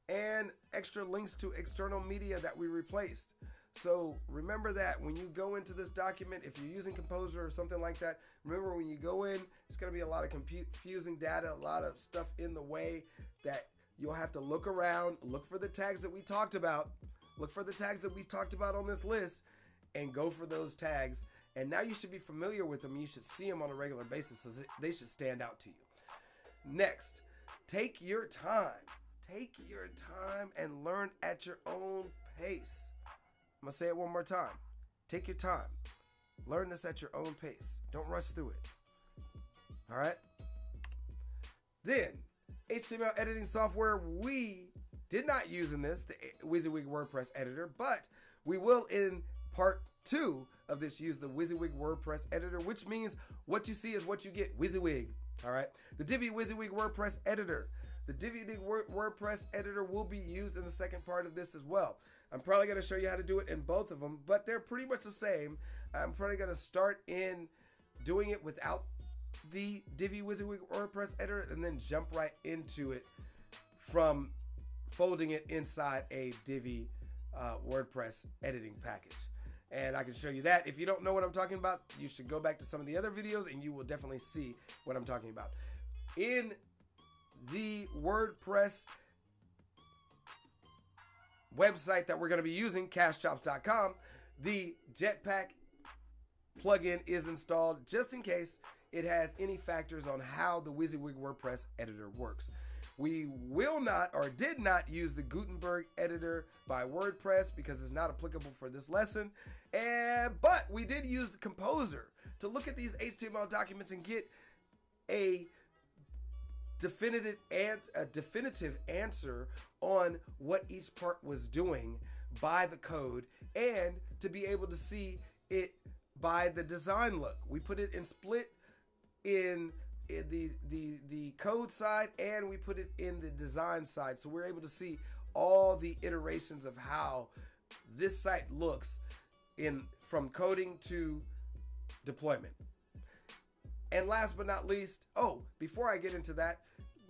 Speaker 3: and extra links to external media that we replaced. So remember that when you go into this document, if you're using Kompozer or something like that, remember when you go in, it's going to be a lot of confusing data, a lot of stuff in the way that you'll have to look around, look for the tags that we talked about, look for the tags that we talked about on this list, and go for those tags. And now you should be familiar with them. You should see them on a regular basis, so they should stand out to you. Next, take your time. Take your time and learn at your own pace. I'm going to say it one more time. Take your time. Learn this at your own pace. Don't rush through it. All right? Then, HTML editing software we did not use in this, the WYSIWYG WordPress editor, but we will in part 2 of this use the WYSIWYG WordPress editor, which means what you see is what you get. WYSIWYG. All right? The Divi WYSIWYG WordPress editor. The Divi WordPress editor will be used in the second part of this as well. I'm probably going to show you how to do it in both of them, but they're pretty much the same. I'm probably going to start in doing it without the Divi WYSIWYG WordPress editor and then jump right into it from folding it inside a Divi WordPress editing package. And I can show you that. If you don't know what I'm talking about, you should go back to some of the other videos and you will definitely see what I'm talking about. In the WordPress website that we're going to be using, cashchops.com, the Jetpack plugin is installed just in case it has any factors on how the WYSIWYG WordPress editor works. We will not, or did not, use the Gutenberg editor by WordPress because it's not applicable for this lesson, but we did use Kompozer. to look at these HTML documents and get a definitive answer on what each part was doing by the code, and to be able to see it by the design look. We put it in split in the code side, and we put it in the design side, so we're able to see all the iterations of how this site looks from coding to deployment. And last but not least, before I get into that,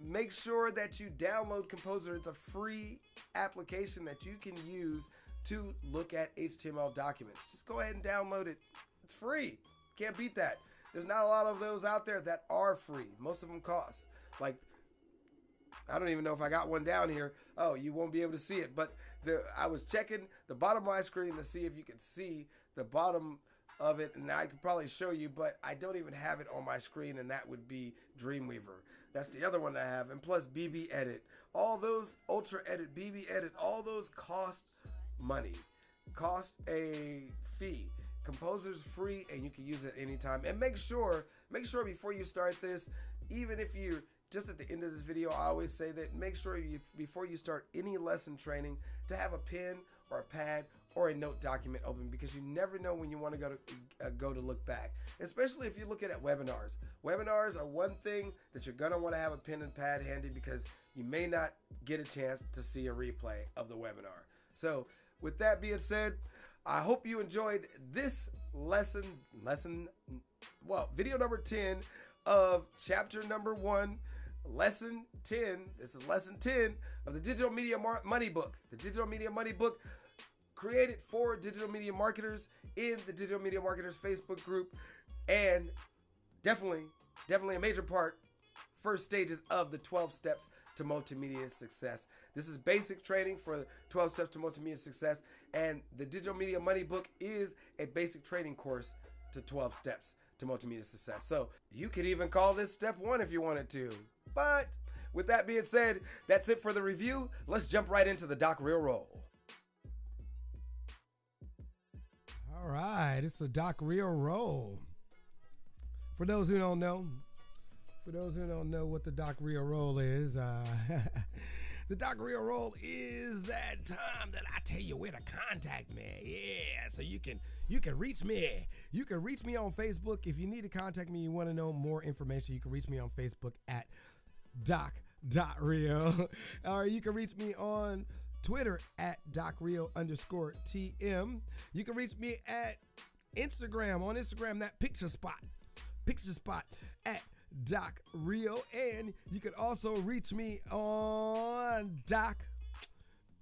Speaker 3: make sure that you download Kompozer. It's a free application that you can use to look at HTML documents. Just go ahead and download it. It's free. Can't beat that. There's not a lot of those out there that are free. Most of them cost. Like, I don't even know if I got one down here. Oh, you won't be able to see it. But I was checking the bottom of my screen to see if you could see the bottom of it, and I could probably show you, but I don't even have it on my screen, and that would be Dreamweaver. That's the other one I have, and plus BB Edit. All those Ultra Edit, BB Edit, all those cost money, cost a fee. Kompozer's free, and you can use it anytime. And make sure before you start this, even if you're just at the end of this video, I always say that make sure before you start any lesson training to have a pen or a pad or a note document open, because you never know when you want to go to look back, especially if you're looking at webinars. Webinars are one thing that you're gonna want to have a pen and pad handy, because you may not get a chance to see a replay of the webinar. So with that being said, I hope you enjoyed this video number 10 of chapter number 1, lesson 10. This is lesson 10 of the Digital Media Money Book. The Digital Media Money Book, created for digital media marketers in the Digital Media Marketers Facebook group, and definitely a major part, first stages of the 12 steps to multimedia success. This is basic training for the 12 steps to multimedia success, and the Digital Media Money Book is a basic training course to 12 steps to multimedia success. So you could even call this step 1 if you wanted to. But with that being said, that's it for the review. Let's jump right into the Doc Reo roll.
Speaker 1: All right, it's the Doc Reo roll. For those who don't know what the Doc Reo roll is, the Doc Reo roll is that time that I tell you where to contact me. Yeah, so you can reach me. You can reach me on Facebook if you need to contact me. You want to know more information. You can reach me on Facebook at doc.reo, or you can reach me on Twitter at DocReo_TM. You can reach me at Instagram, that picture spot at Doc Reo, and you can also reach me on Doc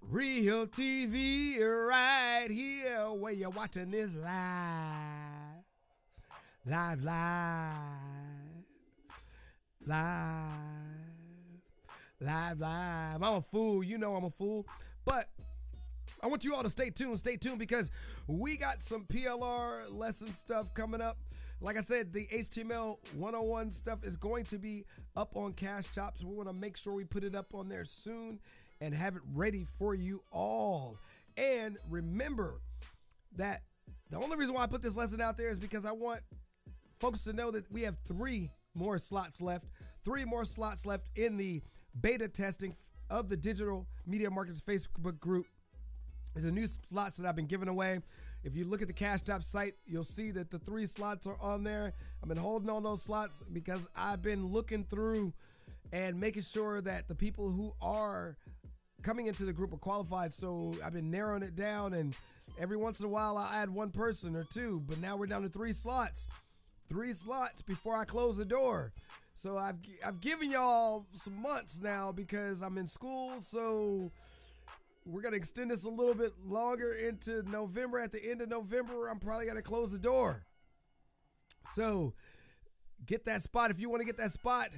Speaker 1: Reo TV right here where you're watching this live. I'm a fool, you know I'm a fool, but I want you all to stay tuned because we got some PLR lesson stuff coming up. Like I said, the HTML 101 stuff is going to be up on Cash Shop, so we want to make sure we put it up on there soon and have it ready for you all. And remember that the only reason why I put this lesson out there is because I want folks to know that we have 3 more slots left. 3 more slots left in the beta testing of the Digital Media Marketers Facebook group. There's a new slots that I've been giving away. If you look at the Cash Shop site, you'll see that the 3 slots are on there. I've been holding on those slots because I've been looking through and making sure that the people who are coming into the group are qualified. So I've been narrowing it down, and every once in a while I'll add 1 person or 2, but now we're down to 3 slots. 3 slots before I close the door. So I've given y'all some months now because I'm in school, so we're going to extend this a little bit longer into November. At the end of November, I'm probably going to close the door. So get that spot. If you want to get that spot,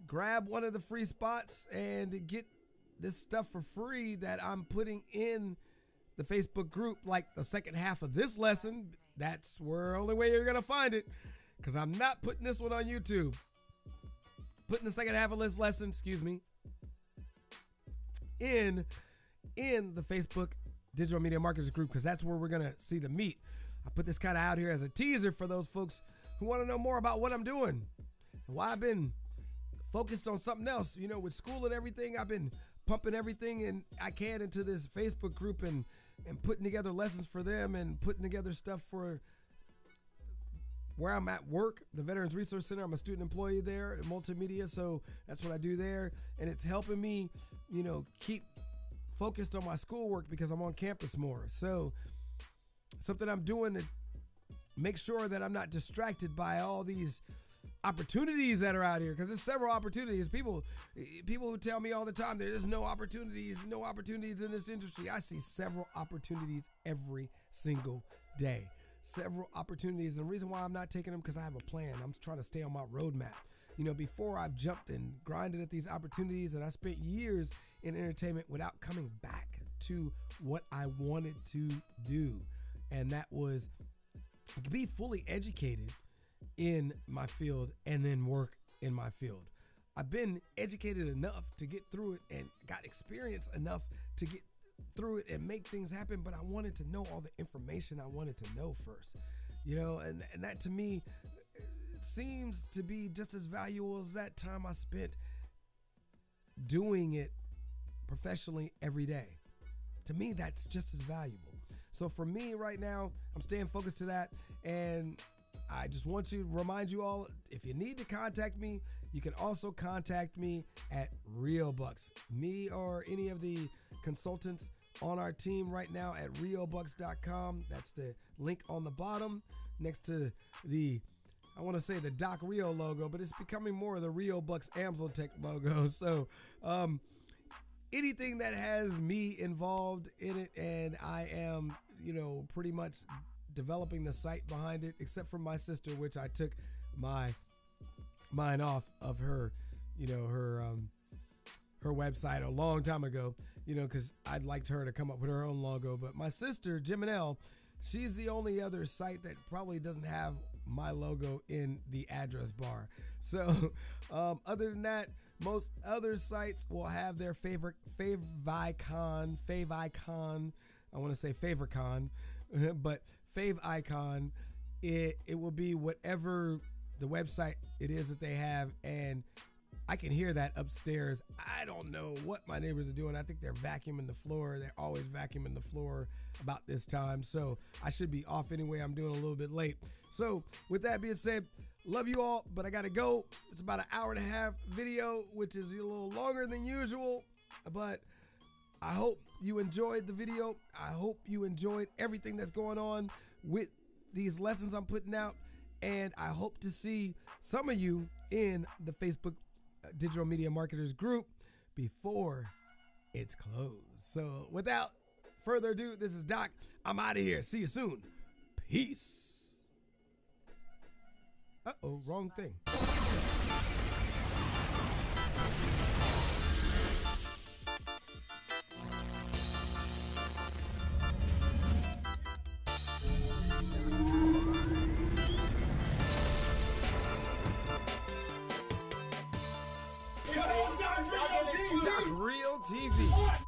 Speaker 1: grab one of the free spots and get this stuff for free that I'm putting in the Facebook group, like the second half of this lesson. That's where only way you're going to find it, because I'm not putting this one on YouTube. Putting the second half of this lesson, in the Facebook Digital Media Marketers group, because that's where we're going to see the meat. I put this kind of out here as a teaser for those folks who want to know more about what I'm doing, why I've been focused on something else. You know, with school and everything, I've been pumping everything I can into this Facebook group and putting together lessons for them and putting together stuff for where I'm at work, the Veterans Resource Center. I'm a student employee there at multimedia, so that's what I do there. And it's helping me, you know, keep focused on my schoolwork because I'm on campus more. So something I'm doing to make sure that I'm not distracted by all these opportunities that are out here, because there's several opportunities. People who tell me all the time there's no opportunities in this industry. I see several opportunities every single day. Several opportunities. And the reason why I'm not taking them, because I have a plan. I'm trying to stay on my roadmap. You know, before I've jumped and grinded at these opportunities, and I spent years in entertainment without coming back to what I wanted to do. And that was be fully educated in my field and then work in my field. I've been educated enough to get through it and got experience enough to get through it and make things happen, but I wanted to know all the information I wanted to know first, you know, and that to me seems to be just as valuable as that time I spent doing it professionally every day. To me, that's just as valuable. So for me right now, I'm staying focused to that, and I just want to remind you all, if you need to contact me, you can also contact me at ReoBucks. Me or any of the consultants on our team right now at ReoBucks.com. That's the link on the bottom next to the, I want to say the Doc Reo logo, but it's becoming more of the ReoBucks Amseltech logo. So anything that has me involved in it, and I am, you know, pretty much developing the site behind it, except for my sister, which I took mine off of her, you know, her website a long time ago, you know, because I'd liked her to come up with her own logo. But my sister, Jim and L, she's the only other site that probably doesn't have my logo in the address bar. So other than that, most other sites will have their favicon, I want to say favicon, but fave icon, it will be whatever the website it is that they have, and I can hear that upstairs. I don't know what my neighbors are doing. I think they're vacuuming the floor. They're always vacuuming the floor about this time, so I should be off anyway. I'm doing a little bit late. So with that being said, love you all, but I gotta go. It's about an hour-and-a-half video, which is a little longer than usual, but I hope you enjoyed the video. I hope you enjoyed everything that's going on with these lessons I'm putting out, and I hope to see some of you in the Facebook Digital Media Marketers group before it's closed. So without further ado, this is Doc. I'm out of here. See you soon. Peace. Uh-oh, wrong thing. Doc Reo TV.